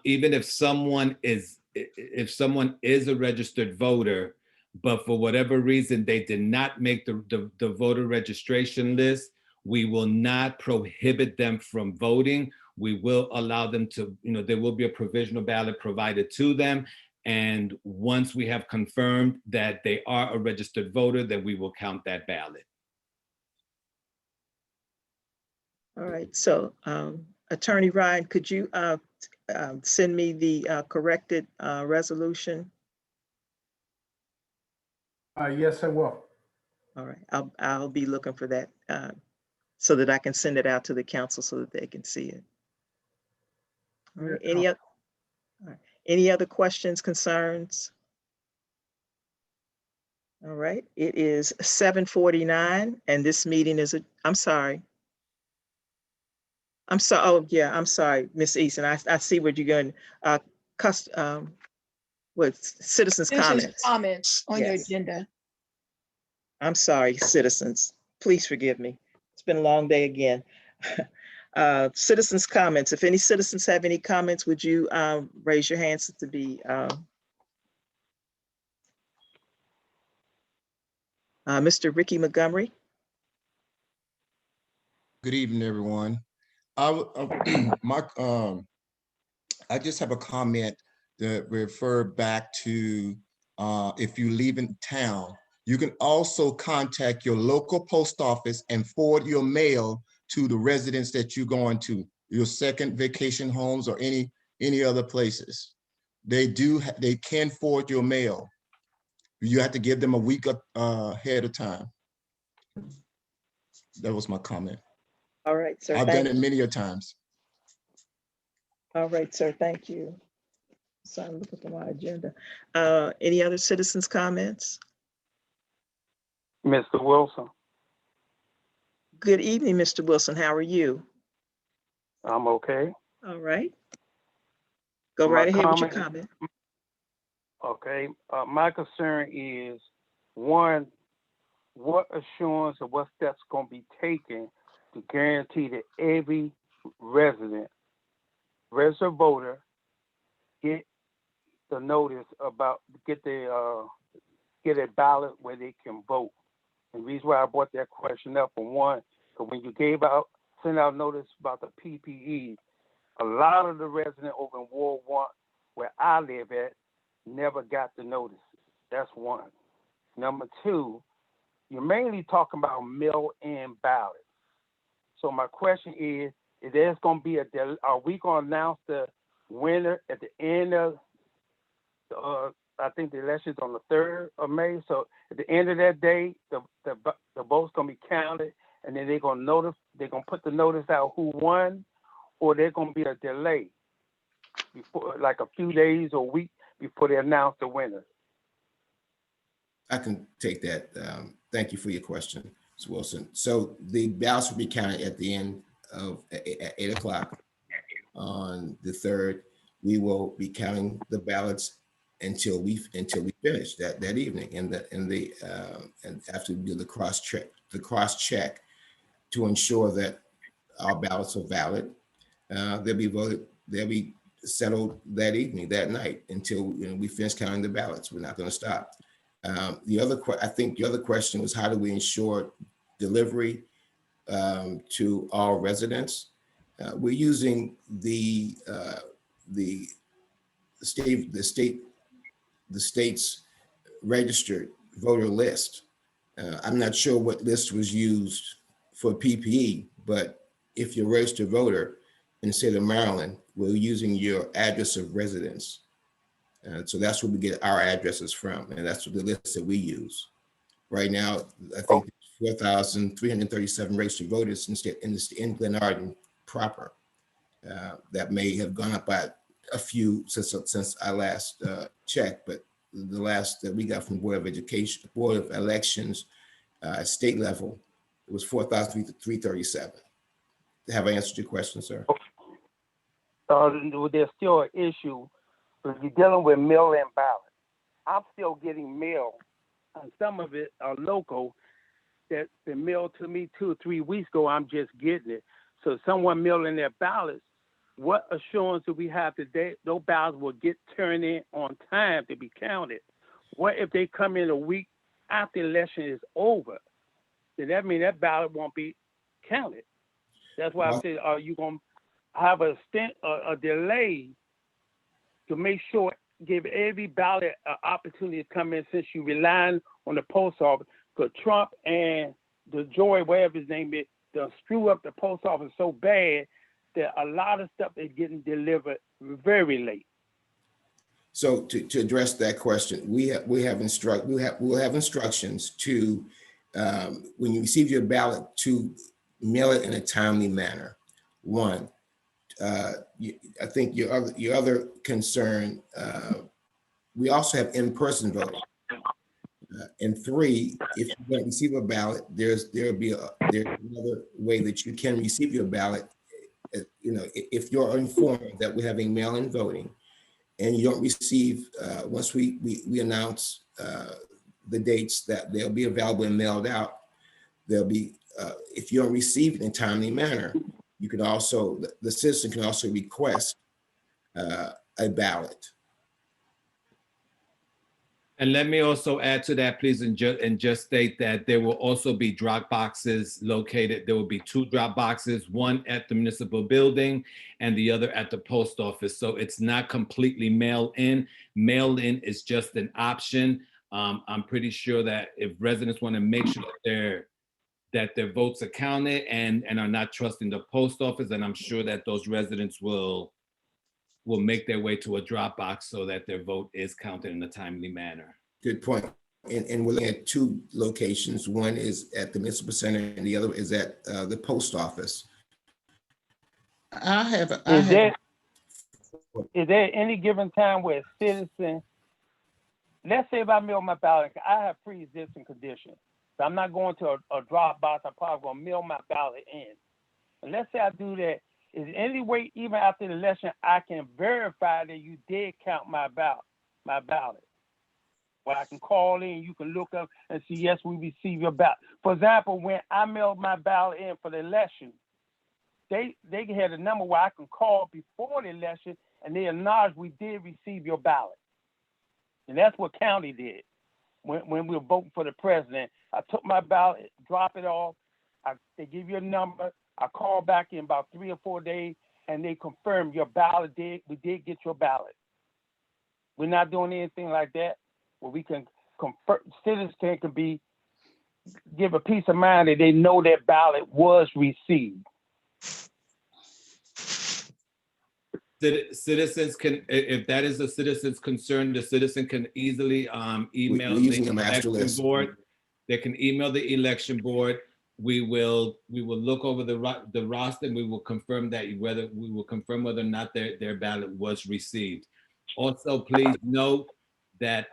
even if someone is a registered voter, but for whatever reason they did not make the voter registration list, we will not prohibit them from voting. We will allow them to, there will be a provisional ballot provided to them. And once we have confirmed that they are a registered voter, then we will count that ballot. All right, so Attorney Ryan, could you send me the corrected resolution? Yes, I will. All right, I'll be looking for that so that I can send it out to the council so that they can see it. All right, any other questions, concerns? All right, it is 7:49 and this meeting is, I'm sorry. Oh yeah, I'm sorry, Ms. Easton. I see what you're going, with citizens' comments. Comments on your Yes. agenda. I'm sorry, citizens. Please forgive me. It's been a long day again. Citizens' comments. If any citizens have any comments, would you raise your hands to be Mr. Ricky Montgomery? Good evening, everyone. I just have a comment that refer back to if you leave in town, you can also contact your local post office and forward your mail to the residence that you're going to, your second vacation homes or any other places. They can forward your mail. You have to give them a week ahead of time. That was my comment. All right, sir. I've done it many a times. All right, sir. Thank you. So I'm looking for my agenda. Any other citizens' comments? Mr. Wilson. Good evening, Mr. Wilson. How are you? I'm okay. All right. Go My right ahead with your comment- comment. Okay, my concern is, one, what assurance or what steps gonna be taken to guarantee that every resident voter get the notice about, get a ballot where they can vote. And the reason why I brought that question up, for one, because when you sent out notice about the PPE, a lot of the residents over in Ward 1, where I live at, never got the notice. That's one. Number two, you're mainly talking about mail-in ballots. So my question is there's going to be are we going to announce the winner at the end of, I think the election's on the 3rd of May. So at the end of that day, the votes going to be counted, and then they're going to put the notice out who won, or there's going to be a delay before, like a few days or a week before they announce the winner. I can take that. Thank you for your question, Mr. Wilson. So the ballots will be counted at the end of at 8 o'clock on the 3rd. We will be counting the ballots until we finish that evening, and after we do the cross check to ensure that our ballots are valid. They'll be settled that evening, that night, until we finish counting the ballots. We're not going to stop. I think the other question was, how do we ensure delivery to all residents? We're using the state's registered voter list. I'm not sure what list was used for PPE, but if you're a registered voter in the state of Maryland, we're using your address of residence. So that's where we get our addresses from, and that's the list that we use. Right now, I think 4,337 registered voters in Glenarden proper. That may have gone up by a few since I last checked, but the last that we got from Board of Elections, state level, it was 4,337. Have I answered your question, sir? There's still an issue if you're dealing with mail-in ballots. I'm still getting mail, and some of it are local that's been mailed to me 2 or 3 weeks ago. I'm just getting it. So someone mailing their ballots, what assurance do we have that those ballots will get turned in on time to be counted? What if they come in a week after the election is over? Then that means that ballot won't be counted. That's why I said, are you going to have a delay to make sure, give every ballot an opportunity to come in, since you're relying on the post office? Because Trump and the Joy, whatever his name is, they'll screw up the post office so bad that a lot of stuff is getting delivered very late. So to address that question, we'll have instructions to when you receive your ballot, to mail it in a timely manner. One, I think your other concern, we also have in-person voting. And 3, if you don't receive a ballot, there's another way that you can receive your ballot. If you're informed that we're having mail-in voting, and you don't receive, once we announce the dates that they'll be available and mailed out, they'll be, if you don't receive it in a timely manner, you can also, the citizen can also request a ballot. And let me also add to that, please, and just state that there will also be drop boxes located. There will be 2 drop boxes, one at the municipal building and the other at the post office. So it's not completely mail-in. Mail-in is just an option. I'm pretty sure that if residents want to make sure that their votes are counted and are not trusting the post office, and I'm sure that those residents will make their way to a drop box so that their vote is counted in a timely manner. Good point. And we're looking at 2 locations. One is at the municipal center and the other is at the post office. Is there any given time where a citizen, let's say if I mail my ballot, I have pre-existing conditions. So I'm not going to a drop box. I'm probably going to mail my ballot in. And let's say I do that. Is there any way, even after the election, I can verify that you did count my ballot? Where I can call in, you can look up and see, yes, we received your ballot. For example, when I mailed my ballot in for the election, they had a number where I can call before the election and they acknowledge we did receive your ballot. And that's what county did. When we were voting for the president, I took my ballot, drop it off. They give you a number. I call back in about 3 or 4 days, and they confirm your ballot we did get your ballot. We're not doing anything like that. Where we can confirm, citizens can give a peace of mind that they know their ballot was received. Citizens can, if that is a citizen's concern, the citizen can easily email We're the using a master election list. board. They can email the election board. We will look over the roster and we will confirm whether or not their ballot was received. Also, please note that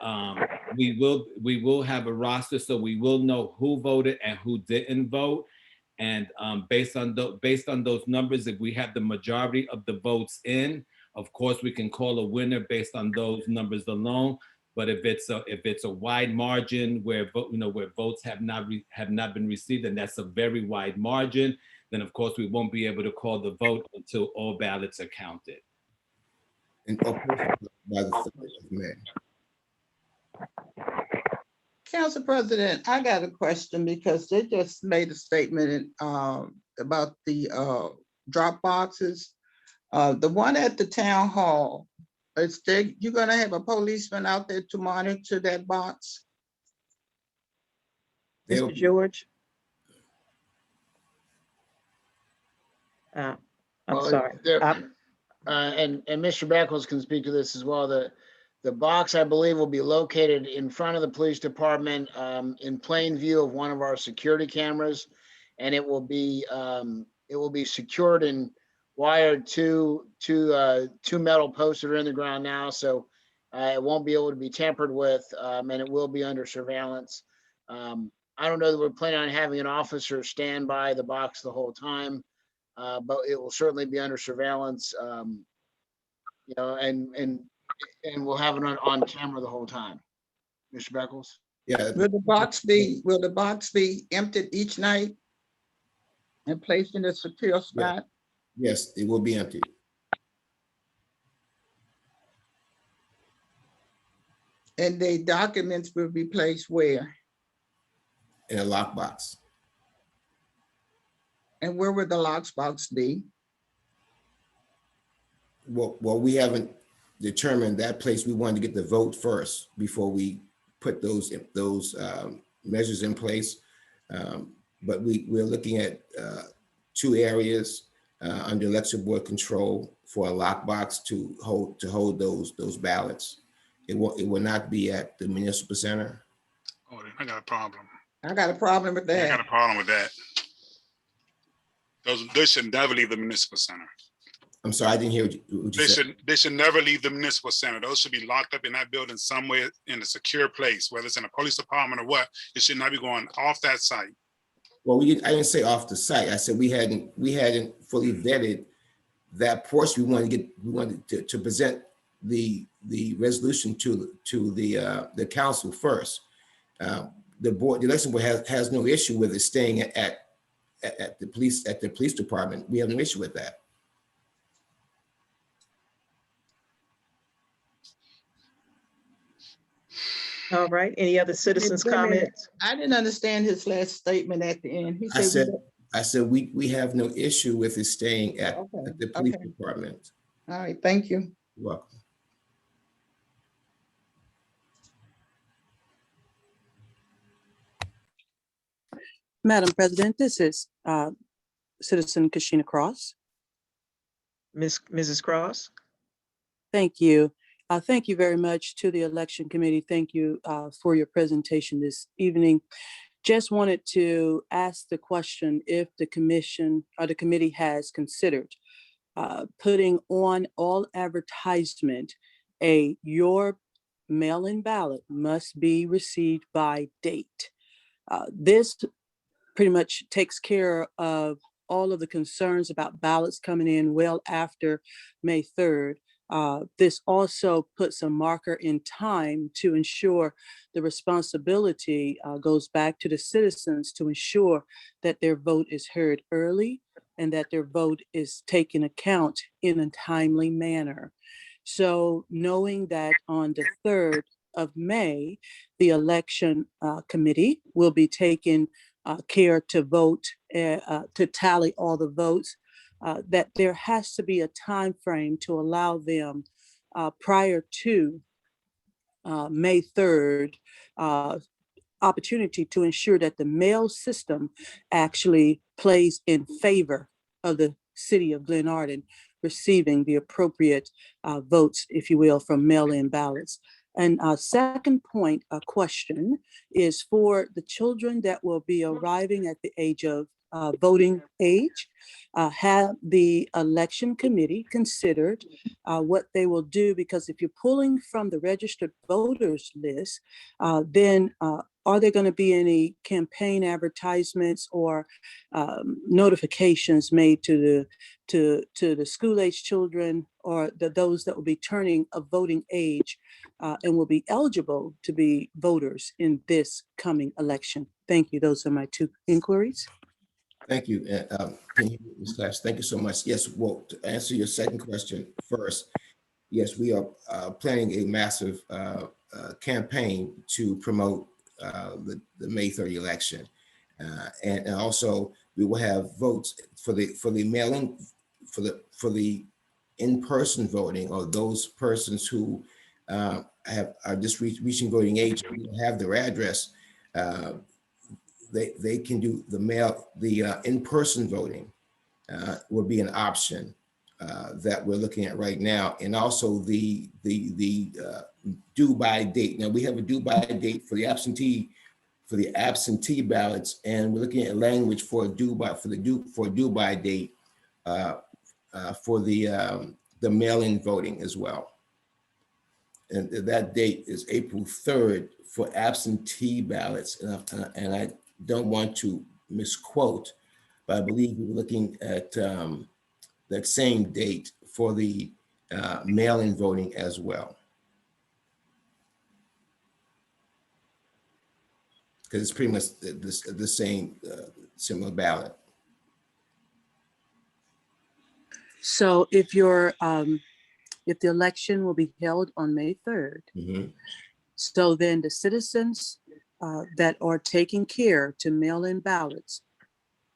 we will have a roster, so we will know who voted and who didn't vote. And based on those numbers, if we have the majority of the votes in, of course, we can call a winner based on those numbers alone. But if it's a wide margin where votes have not been received, and that's a very wide margin, then of course we won't be able to call the vote until all ballots are counted. And by the 3rd of May. Council President, I got a question because they just made a statement about the drop boxes. The one at the town hall, you're gonna have a policeman out there to monitor that box? Mr. George? I'm sorry. And Mr. Beckles can speak to this as well. The box, I believe, will be located in front of the police department in plain view of one of our security cameras. And it will be secured and wired to two metal posts that are in the ground now. So it won't be able to be tampered with, and it will be under surveillance. I don't know that we're planning on having an officer stand by the box the whole time, but it will certainly be under surveillance, and we'll have it on camera the whole time. Mr. Beckles? Yeah. Will the box be emptied each night and placed in a secure spot? Yes, it will be empty. And the documents will be placed where? In a lockbox. And where would the lockbox be? Well, we haven't determined that place. We wanted to get the vote first before we put those measures in place. But we're looking at 2 areas under election board control for a lockbox to hold those ballots. It will not be at the municipal center. Oh, I got a problem. I got a problem with that. I got a problem with that. They should never leave the municipal center. I'm sorry, I didn't hear what you said. They should never leave the municipal center. Those should be locked up in that building somewhere in a secure place, whether it's in a police department or what. It should not be going off that site. Well, I didn't say off the site. I said we hadn't fully vetted that portion. We wanted to present the resolution to the council first. The election board has no issue with it staying at the police department. We have no issue with that. All right, any other citizens' comments? I didn't understand his last statement at the end. He said, I said we have no issue with it staying at the police department. All right, thank you. You're welcome. Madam President, this is Citizen Kashina Cross. Mrs. Cross? Thank you. Thank you very much to the election committee. Thank you for your presentation this evening. Just wanted to ask the question if the commission or the committee has considered putting on all advertisement your mail-in ballot must be received by date. This pretty much takes care of all of the concerns about ballots coming in well after May 3rd. This also puts a marker in time to ensure the responsibility goes back to the citizens to ensure that their vote is heard early and that their vote is taken account in a timely manner. So knowing that on the 3rd of May, the election committee will be taking care to vote, to tally all the votes, that there has to be a time frame to allow them prior to May 3rd opportunity to ensure that the mail system actually plays in favor of the city of Glen Arden receiving the appropriate votes, if you will, from mail-in ballots. And second point, question is for the children that will be arriving at the age of voting age. Have the election committee considered what they will do? Because if you're pulling from the registered voters list, then are there going to be any campaign advertisements or notifications made to the school-age children or those that will be turning a voting age and will be eligible to be voters in this coming election? Thank you. Those are my two inquiries. Thank you. Ms. Clash, thank you so much. Yes, well, to answer your second question first, yes, we are planning a massive campaign to promote the May 30 election. And also we will have votes for the mailing, for the in-person voting, or those persons who are just reaching voting age and don't have their address. They can do the in-person voting will be an option that we're looking at right now. And also the due by date. Now we have a due by date for the absentee ballots, and we're looking at language for a due by date for the mail-in voting as well. And that date is April 3rd for absentee ballots. And I don't want to misquote, but I believe we're looking at that same date for the mail-in voting as well. Because it's pretty much the same similar ballot. So if the election will be held on May 3rd, so then the citizens that are taking care to mail in ballots,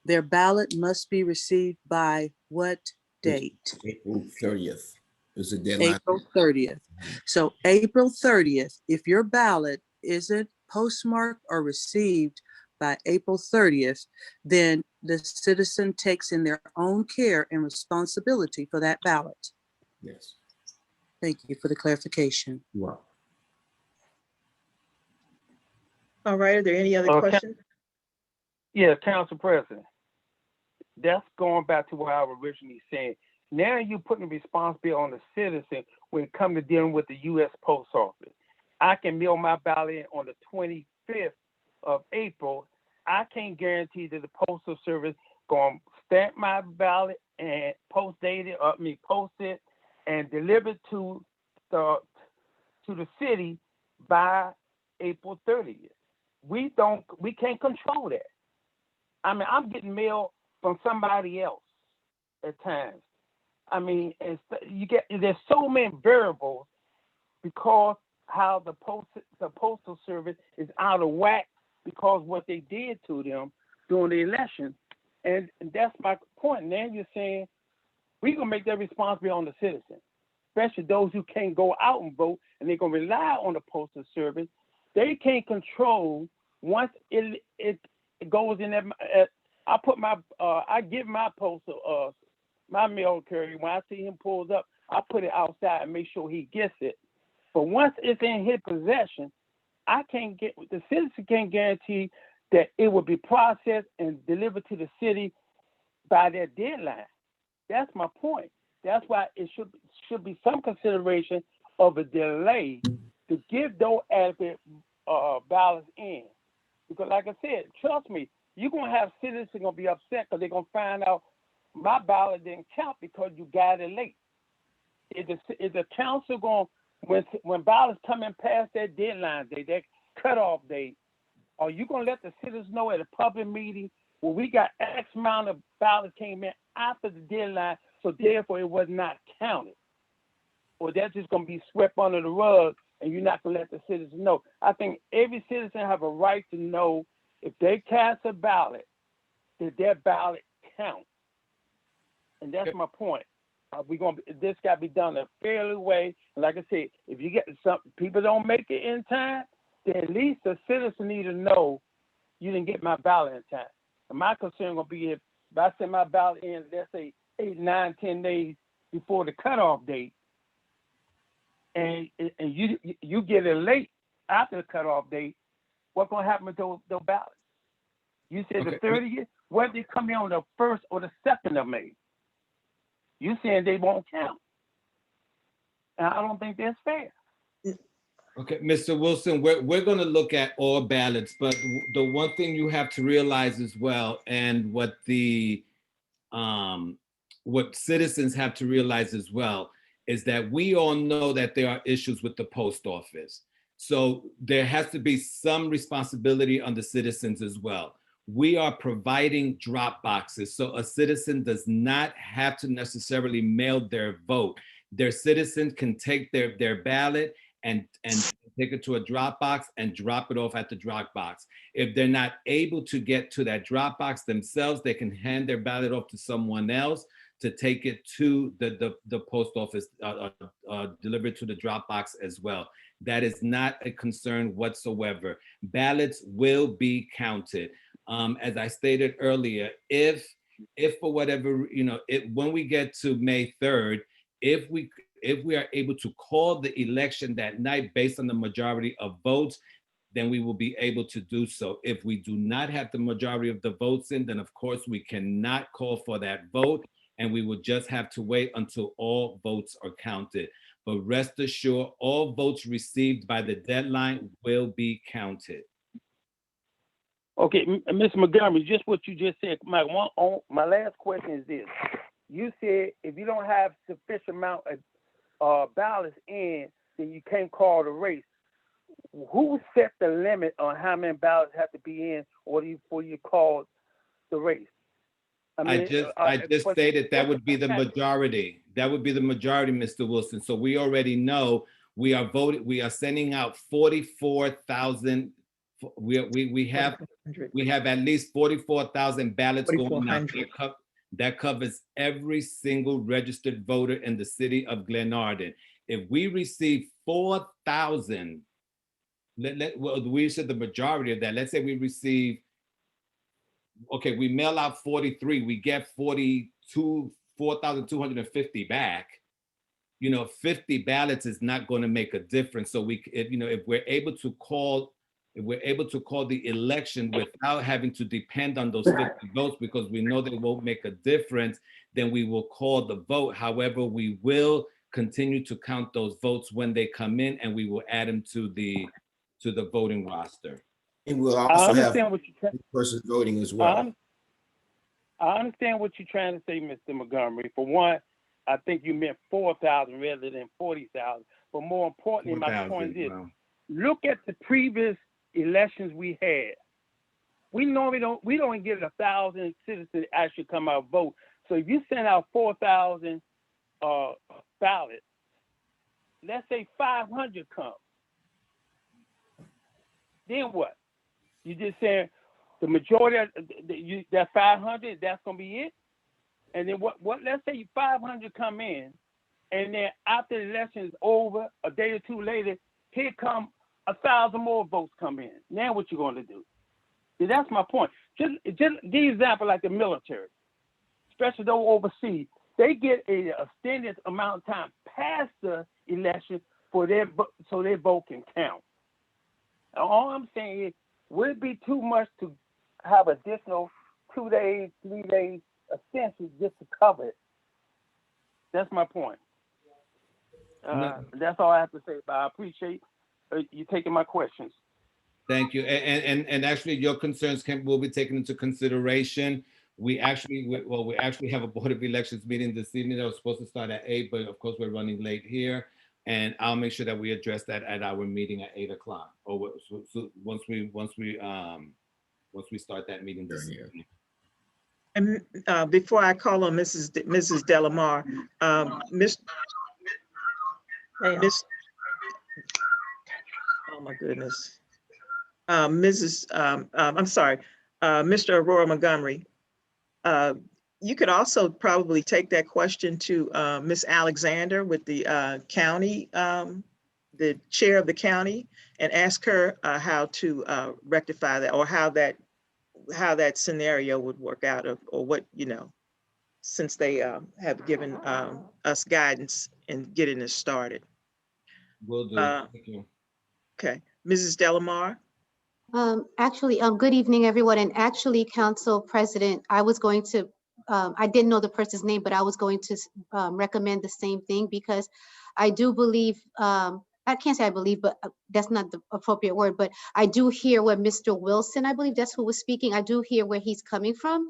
their ballot must be received by what date? April 30th is the deadline. April 30th. So April 30th, if your ballot isn't postmarked or received by April 30th, then the citizen takes in their own care and responsibility for that ballot. Yes. Thank you for the clarification. Wow. All right, are there any other questions? Yeah, Council President. That's going back to what I was originally saying. Now you're putting the responsibility on the citizen when it comes to dealing with the U.S. Post Office. I can mail my ballot in on the 25th of April. I can't guarantee that the Postal Service going to stamp my ballot and post it and deliver it to the city by April 30th. We can't control that. I mean, I'm getting mail from somebody else at times. I mean, there's so many variables because how the Postal Service is out of whack because what they did to them during the election. And that's my point. Now you're saying we're going to make that responsibility on the citizen, especially those who can't go out and vote and they're going to rely on the Postal Service. They can't control once it goes in there. I give my postal, my mail carrier, when I see him pulls up, I put it outside and make sure he gets it. But once it's in his possession, the citizen can't guarantee that it will be processed and delivered to the city by their deadline. That's my point. That's why it should be some consideration of a delay to give those adequate ballots in. Because like I said, trust me, you're gonna have citizens gonna be upset because they're gonna find out my ballot didn't count because you got it late. Is the council going when ballots come in past that deadline day, that cutoff date, are you gonna let the citizens know at a public meeting, well, we got X amount of ballots came in after the deadline, so therefore it was not counted? Or that's just gonna be swept under the rug and you're not gonna let the citizens know? I think every citizen have a right to know if they cast a ballot, that their ballot counts. And that's my point. This got to be done a fairly way. And like I said, if you get some people don't make it in time, then at least the citizen need to know you didn't get my ballot in time. And my concern gonna be if I send my ballot in, let's say 8, 9, 10 days before the cutoff date, and you get it late after the cutoff date, what's gonna happen with those ballots? You said the 30th. Whether they come in on the 1st or the 2nd of May, you saying they won't count, and I don't think that's fair. Okay, Mr. Wilson, we're going to look at all ballots, but the one thing you have to realize as well, and what citizens have to realize as well, is that we all know that there are issues with the post office. So there has to be some responsibility on the citizens as well. We are providing drop boxes, so a citizen does not have to necessarily mail their vote. Their citizen can take their ballot and take it to a drop box and drop it off at the drop box. If they're not able to get to that drop box themselves, they can hand their ballot off to someone else to take it to the post office, delivered to the drop box as well. That is not a concern whatsoever. Ballots will be counted. As I stated earlier, if for whatever, when we get to May 3rd, if we are able to call the election that night based on the majority of votes, then we will be able to do so. If we do not have the majority of the votes in, then of course we cannot call for that vote, and we will just have to wait until all votes are counted. But rest assured, all votes received by the deadline will be counted. Okay, Ms. Montgomery, just what you just said. My last question is this: you said if you don't have sufficient amount of ballots in, then you can't call the race. Who set the limit on how many ballots have to be in order before you call the race? I just stated that would be the majority. That would be the majority, Mr. Wilson. So we already know we are sending out 44,000. We have at least 44,000 ballots going out. That covers every single registered voter in the city of Glenarden. If we receive 4,000, we said the majority of that. Let's say we receive, okay, we mail out 43, we get 4,250 back. 50 ballots is not going to make a difference. So if we're able to call the election without having to depend on those 50 votes, because we know they won't make a difference, then we will call the vote. However, we will continue to count those votes when they come in, and we will add them to the voting roster. And we'll also have persons voting as well. I understand what you're trying to say, Mr. Montgomery. For one, I think you meant 4,000 rather than 40,000. But more importantly, my point is, look at the previous elections we had. We normally don't get 1,000 citizens actually come out and vote. So if you send out 4,000 ballots, let's say 500 come. Then what? You just saying the majority of that 500, that's gonna be it? And then what let's say 500 come in, and then after the election is over, a day or two later, here come 1,000 more votes come in. Now what you gonna do? See, that's my point. Just give example like the military, especially those overseas. They get an extended amount of time past the election so their vote can count. All I'm saying is, would it be too much to have additional 2 days, 3 days extension just to cover it? That's my point. That's all I have to say. But I appreciate you taking my questions. Thank you. And actually, your concerns will be taken into consideration. We actually have a Board of Elections meeting this evening that was supposed to start at 8, but of course we're running late here. And I'll make sure that we address that at our meeting at 8 o'clock. Or so once we start that meeting this evening. And before I call on Mrs. Delamar, Miss, oh my goodness. I'm sorry, Mr. Aurora Montgomery. You could also probably take that question to Miss Alexander with the county, the chair of the county, and ask her how to rectify that, or how that scenario would work out, or what, since they have given us guidance in getting this started. Will do. Thank you. Okay, Mrs. Delamar. Actually, good evening, everyone. And actually, Council President, I was going to, I didn't know the person's name, but I was going to recommend the same thing, because I do believe, I can't say I believe, but that's not the appropriate word, but I do hear where Mr. Wilson, I believe that's who was speaking, I do hear where he's coming from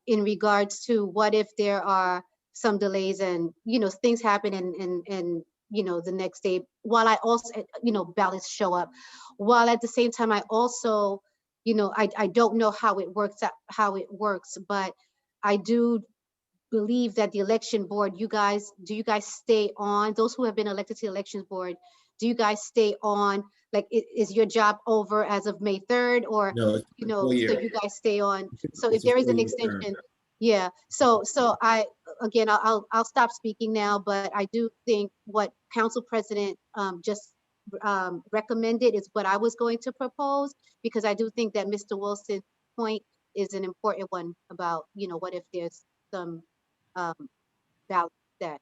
in regards to what if there are some delays and, things happen and the next day, while I also, ballots show up, while at the same time, I also, I don't know how it works, but I do believe that the election board, do you guys stay on, those who have been elected to the elections board, do you guys stay on, like, is your job over as of May 3rd, or, No, so you guys stay on? So if there is an extension, yeah. So again, I'll stop speaking now, but I do think what Council President just recommended is what I was going to propose, because I do think that Mr. Wilson's point is an important one about, what if there's some ballot that.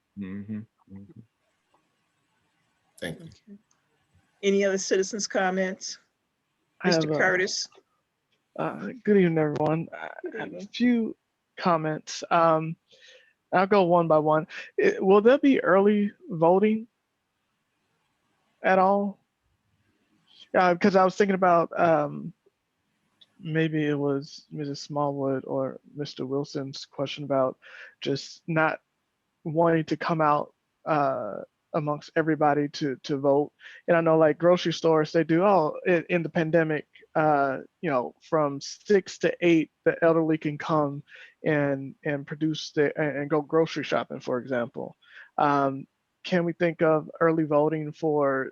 Thank you. Any other citizens' comments? Mr. Curtis. Good evening, everyone. I have a few comments. I'll go one by one. Will there be early voting at all? Because I was thinking about maybe it was Mrs. Smallwood or Mr. Wilson's question about just not wanting to come out amongst everybody to vote. And I know, like, grocery stores, they do, in the pandemic, from 6 to 8, the elderly can come and produce and go grocery shopping, for example. Can we think of early voting for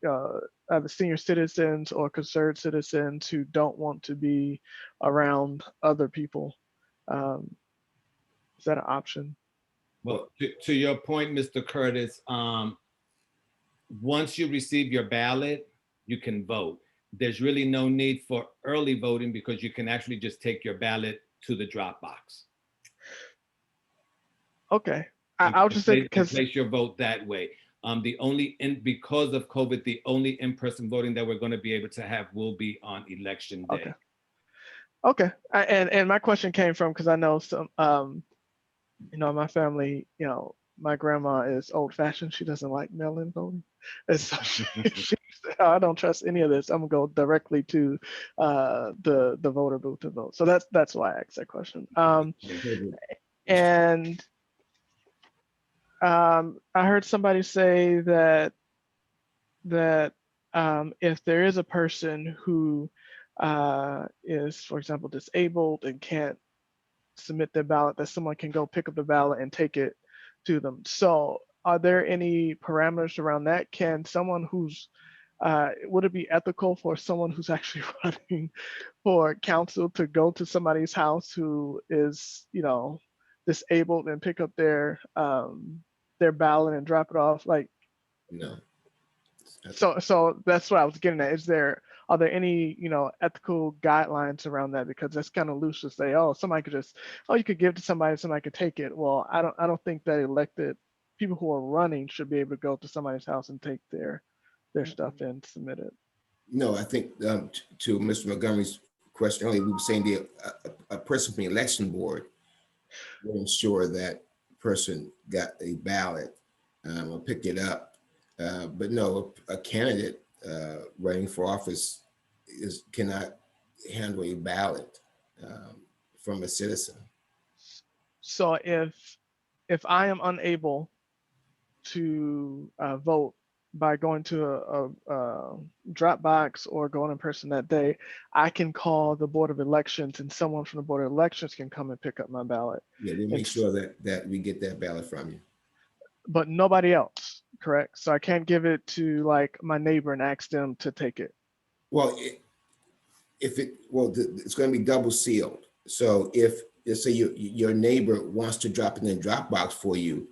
either senior citizens or concerned citizens who don't want to be around other people? Is that an option? Well, to your point, Mr. Curtis, once you receive your ballot, you can vote. There's really no need for early voting, because you can actually just take your ballot to the drop box. Okay. I was just thinking, because place your vote that way. Because of COVID, the only in-person voting that we're going to be able to have will be on election day. Okay. And my question came from, because I know some, my family, my grandma is old fashioned. She doesn't like mail-in voting. And so I don't trust any of this. I'm gonna go directly to the voter booth to vote. So that's why I asked that question. And I heard somebody say that if there is a person who is, for example, disabled and can't submit their ballot, that someone can go pick up the ballot and take it to them. So are there any parameters around that? Can someone who's, would it be ethical for someone who's actually running for council to go to somebody's house who is, disabled and pick up their ballot and drop it off? Like, no. So that's what I was getting at. Are there any, ethical guidelines around that? Because that's kind of loose to say, somebody could just, you could give to somebody could take it. Well, I don't think that elected people who are running should be able to go to somebody's house and take their stuff and submit it. No, I think to Mr. Montgomery's question earlier, we were saying a person from the election board will ensure that person got a ballot or picked it up. But no, a candidate running for office cannot handle a ballot from a citizen. So if I am unable to vote by going to a drop box or going in person that day, I can call the Board of Elections and someone from the Board of Elections can come and pick up my ballot. Yeah, they make sure that we get that ballot from you. But nobody else, correct? So I can't give it to like my neighbor and ask them to take it. Well, it's going to be double sealed. So if let's say your neighbor wants to drop it in the drop box for you,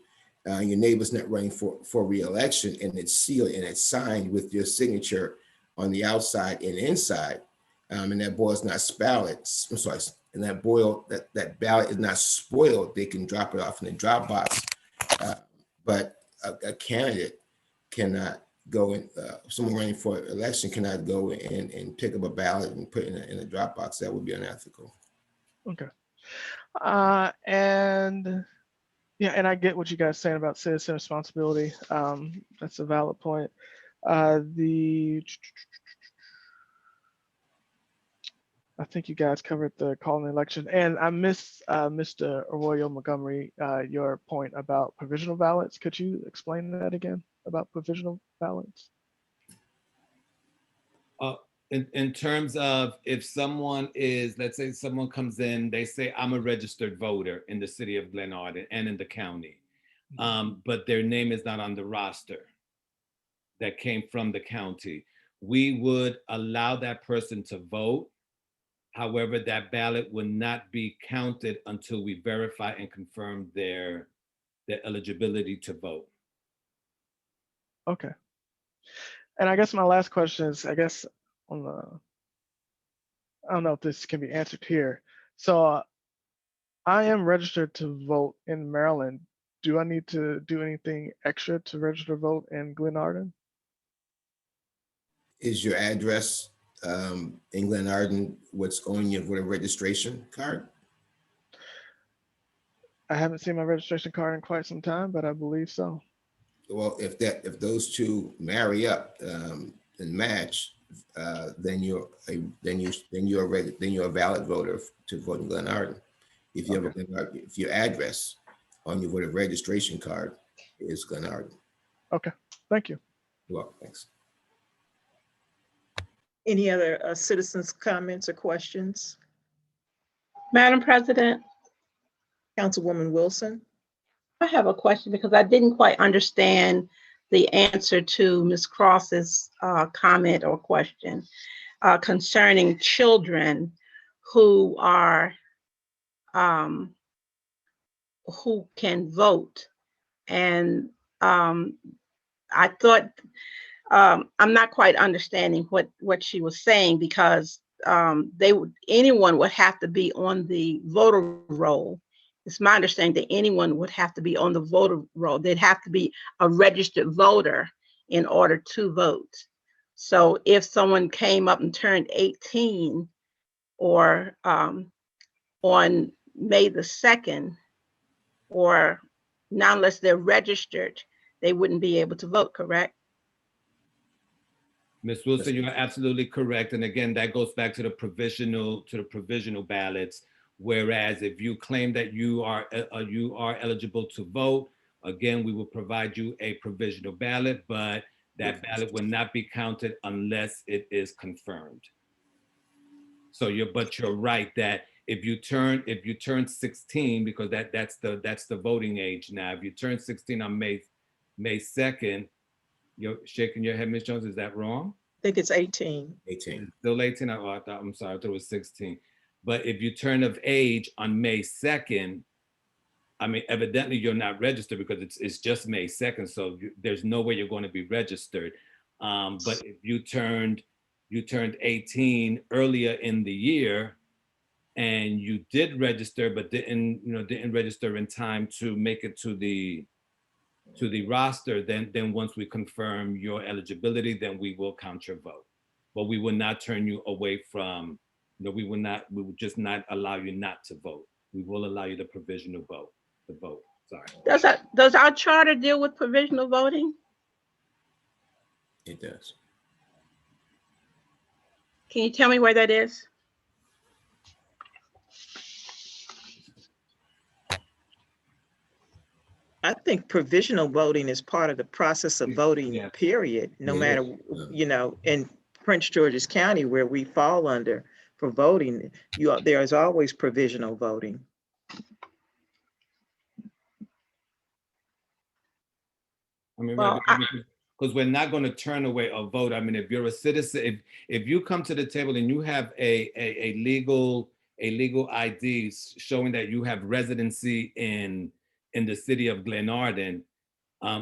your neighbor's not running for re-election, and it's sealed and it's signed with your signature on the outside and inside, and that ballot's not spoiled. I'm sorry, and that ballot is not spoiled. They can drop it off in the drop box, but a candidate cannot go in. Someone running for election cannot go in and pick up a ballot and put it in a drop box. That would be unethical. Okay. And yeah, and I get what you guys saying about citizen responsibility. That's a valid point. I think you guys covered the call in the election, and I missed Mr. Arroyo Montgomery, your point about provisional ballots. Could you explain that again about provisional ballots? In terms of if someone is, let's say someone comes in, they say, I'm a registered voter in the city of Glen Arden and in the county, but their name is not on the roster that came from the county. We would allow that person to vote. However, that ballot will not be counted until we verify and confirm their eligibility to vote. Okay. And I guess my last question is, I guess on the, I don't know if this can be answered here. So I am registered to vote in Maryland. Do I need to do anything extra to register to vote in Glen Arden? Is your address in Glen Arden what's on your voter registration card? I haven't seen my registration card in quite some time, but I believe so. Well, if those two marry up and match, then you're a valid voter to vote in Glen Arden. If you if your address on your voter registration card is Glen Arden. Okay, thank you. You're welcome. Thanks. Any other citizens' comments or questions? Madam President, Councilwoman Wilson? I have a question because I didn't quite understand the answer to Ms. Cross's comment or question concerning children who are who can vote. And I thought I'm not quite understanding what she was saying, because anyone would have to be on the voter roll. It's my understanding that anyone would have to be on the voter roll. They'd have to be a registered voter in order to vote. So if someone came up and turned 18 or on May the 2nd, or not unless they're registered, they wouldn't be able to vote, correct? Ms. Wilson, you are absolutely correct. And again, that goes back to the provisional ballots. Whereas if you claim that you are eligible to vote, again, we will provide you a provisional ballot, but that ballot will not be counted unless it is confirmed. So you're right that if you turn 16, because that's the voting age now. If you turn 16 on May 2nd, you're shaking your head, Ms. Jones. Is that wrong? I think it's 18. 18. Still 18. I'm sorry. I thought it was 16. But if you turn of age on May 2nd, I mean, evidently you're not registered because it's just May 2nd. So there's no way you're going to be registered. But if you turned 18 earlier in the year and you did register, but didn't register in time to make it to the roster, then once we confirm your eligibility, then we will count your vote. But we will not turn you away from, we will just not allow you not to vote. We will allow you the provisional vote, Sorry. Does our charter deal with provisional voting? It does. Can you tell me where that is? I think provisional voting is part of the process of voting, Yeah. period, no Yeah, matter, in Prince George's County where we fall under for voting, there is always provisional voting. I mean, Well, because we're not going to turn away a vote. I mean, if you're a citizen, if you come to the table and you have a legal ID showing that you have residency in the city of Glenarden,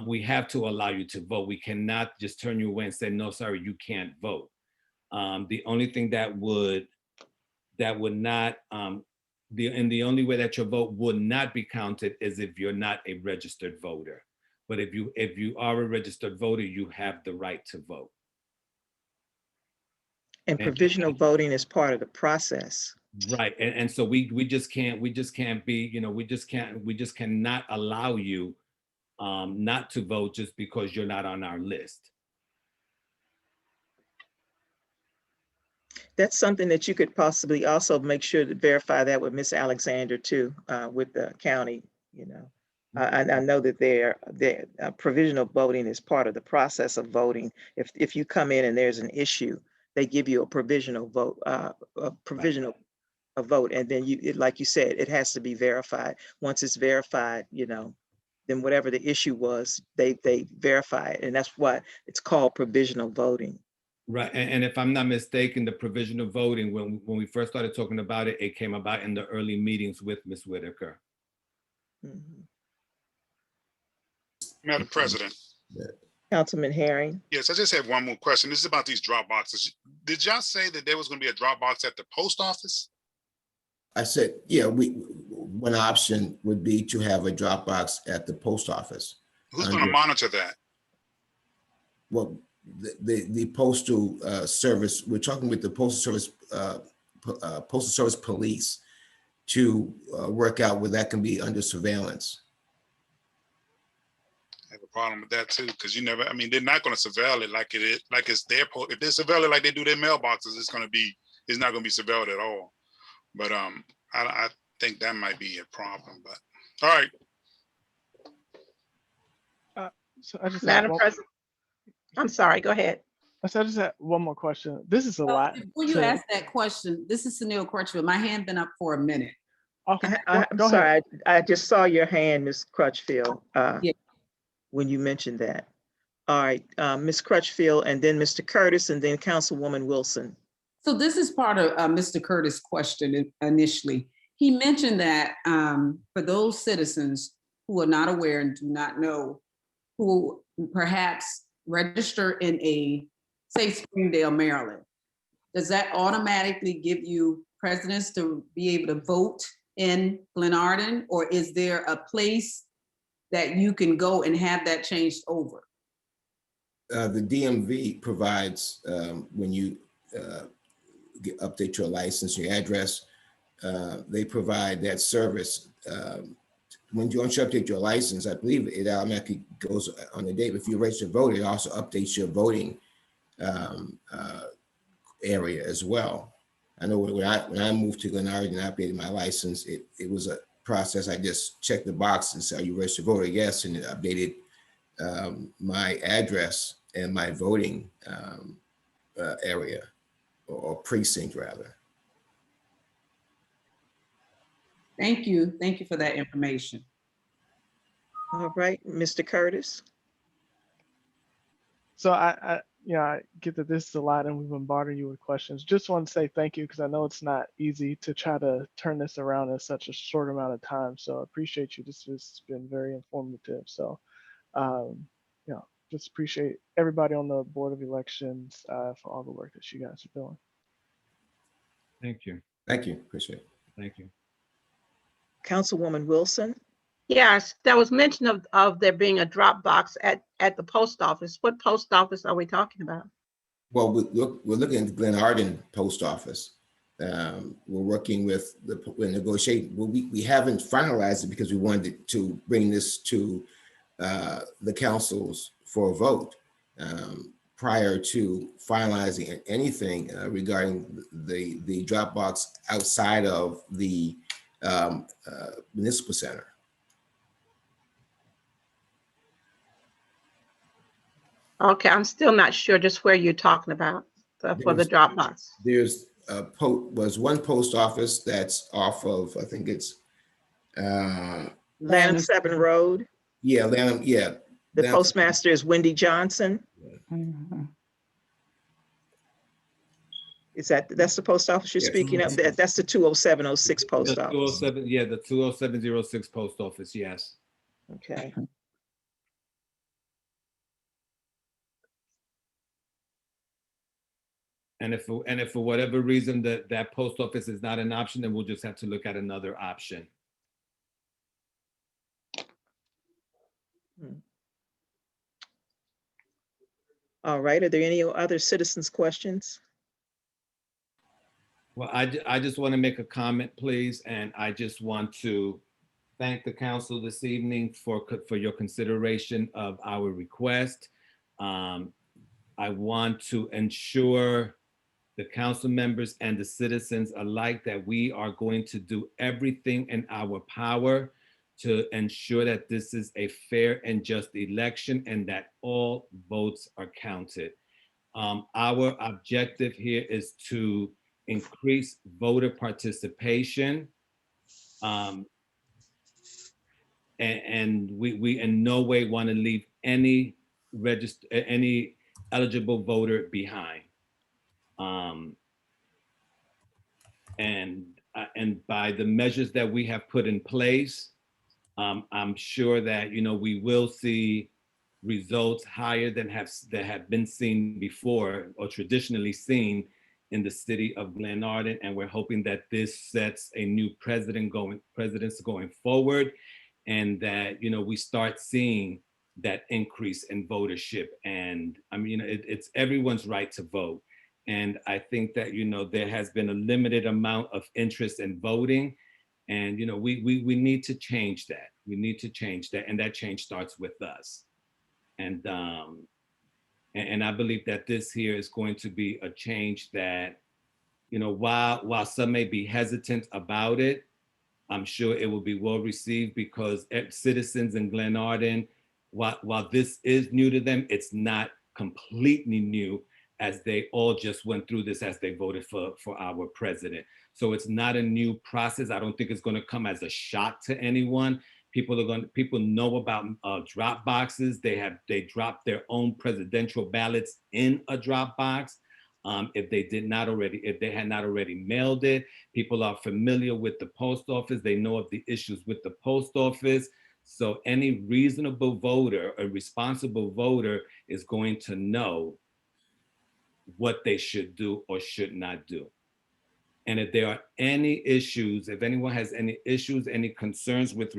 we have to allow you to vote. We cannot just turn you away and say, no, sorry, you can't vote. The only thing that would not, the only way that your vote would not be counted is if you're not a registered voter. But if you are a registered voter, you have the right to vote. And provisional voting is part of the process. Right, and so we just can't be, we just cannot allow you not to vote just because you're not on our list. That's something that you could possibly also make sure to verify that with Miss Alexander too, with the county, I know that provisional voting is part of the process of voting. If you come in and there's an issue, they give you a provisional vote, a vote, and then like you said, it has to be verified. Once it's verified, then whatever the issue was, they verify it, and that's why it's called provisional voting. Right, and if I'm not mistaken, the provisional voting, when we first started talking about it, it came about in the early meetings with Ms. Whitaker. Mm-hmm. Madam President. Councilman Herring. Yes, I just have one more question. This is about these drop boxes. Did y'all say that there was going to be a drop box at the post office? I said, yeah, one option would be to have a drop box at the post office. Who's going to monitor that? Well, the postal service, we're talking with the postal service police to work out where that can be under surveillance. I have a problem with that too, because they're not going to surveil it like it is, like it's their post. If they surveil it like they do their mailboxes, it's not going to be surveilled at all. But I think that might be a problem. But all right. So I just Madam President, I'm sorry, go ahead. I just had one more question. This is a lot. Before you ask that question, this is Sunil Crutchfield. My hand been up for a minute. Okay, I'm sorry, I just saw your hand, Ms. Crutchfield, Yeah. when you mentioned that. All right, Ms. Crutchfield, and then Mr. Curtis, and then Councilwoman Wilson. So this is part of Mr. Curtis' question initially. He mentioned that for those citizens who are not aware and do not know, who perhaps register in say Springdale, Maryland, does that automatically give you precedence to be able to vote in Glenarden, or is there a place that you can go and have that changed over? The DMV provides, when you update your license, your address, they provide that service. When you update your license, I believe it automatically goes on the date. If you register to vote, it also updates your voting area as well. I know when I moved to Glenarden and updated my license, it was a process. I just checked the box and said, "Are you registered voter?" Yes, and it updated my address and my voting area or precinct rather. Thank you. Thank you for that information. All right, Mr. Curtis. So I get that this is a lot and we've been bombarding you with questions. Just want to say thank you because I know it's not easy to try to turn this around in such a short amount of time. So I appreciate you. This has been very informative. So, just appreciate everybody on the Board of Elections for all the work that you guys are doing. Thank you. Thank you. Appreciate it. Thank you. Councilwoman Wilson. Yes, there was mention of there being a drop box at the post office. What post office are we talking about? Well, we're looking at the Glenarden post office. We're working with we're negotiating. Well, we haven't finalized it because we wanted to bring this to the councils for a vote. prior to finalizing anything regarding the drop box outside of the municipal center. Okay, I'm still not sure just where you're talking about for the Dropbox. There's was one post office that's off of, I think it's Lanham 7 Road. Yeah, Lanham, yeah. The Lanham- postmaster is Wendy Johnson. Is that's the post office you're Yes. speaking of? That's the 20706 post The office. 207, yeah, the 20706 post office, yes. Okay. And if for whatever reason that post office is not an option, then we'll just have to look at another option. All right, are there any other citizens' questions? Well, I just want to make a comment, please, and I just want to thank the council this evening for your consideration of our request. I want to ensure the council members and the citizens alike that we are going to do everything in our power to ensure that this is a fair and just election and that all votes are counted. Our objective here is to increase voter participation. And we in no way want to leave any eligible voter behind. And by the measures that we have put in place, I'm sure that we will see results higher than that have been seen before or traditionally seen in the city of Glenarden, and we're hoping that this sets a new precedence going forward, and that we start seeing that increase in votership. And I mean, it's everyone's right to vote, and I think that there has been a limited amount of interest in voting, and we need to change that. We need to change that, and that change starts with us. And I believe that this here is going to be a change that, while some may be hesitant about it, I'm sure it will be well received, because citizens in Glenarden, while this is new to them, it's not completely new, as they all just went through this as they voted for our president. So it's not a new process. I don't think it's going to come as a shock to anyone. People know about drop boxes. They dropped their own presidential ballots in a drop box. If they had not already mailed it, people are familiar with the post office. They know of the issues with the post office. So any reasonable voter, a responsible voter, is going to know what they should do or should not do. And if there are any issues, if anyone has any issues, any concerns with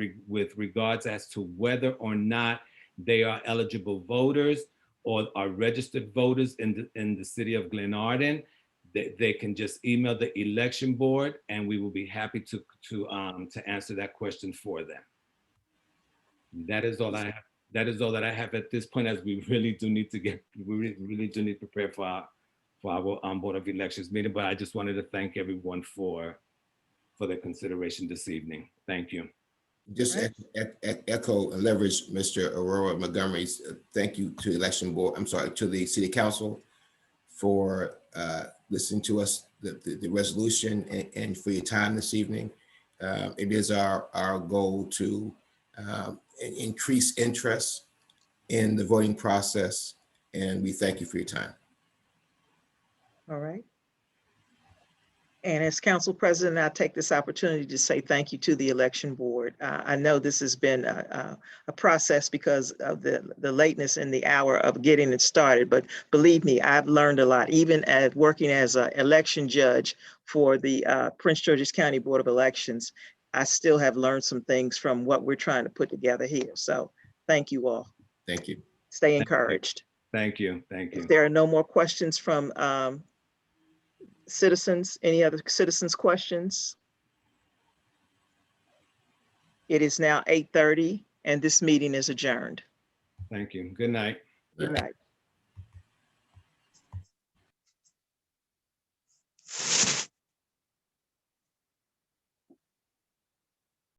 regards as to whether or not they are eligible voters or are registered voters in the city of Glenarden, they can just email the election board, and we will be happy to answer that question for them. That is all I have. That is all that I have at this point, as we really do need to prepare for our Board of Elections meeting. But I just wanted to thank everyone for their consideration this evening. Thank you. Just echo and leverage Mr. Aurora Montgomery's thank you to election board. I'm sorry, to the city council for listening to us, the resolution, and for your time this evening. It is our goal to increase interest in the voting process, and we thank you for your time. All right. And as council president, I take this opportunity to say thank you to the election board. I know this has been a process because of the lateness in the hour of getting it started, but believe me, I've learned a lot, even at working as an election judge for the Prince George's County Board of Elections. I still have learned some things from what we're trying to put together here. So thank you all. Thank you. Stay encouraged. Thank you. Thank you. If there are no more questions from citizens, any other citizens' questions? It is now 8:30 and this meeting is adjourned. Thank you. Good night. Good night.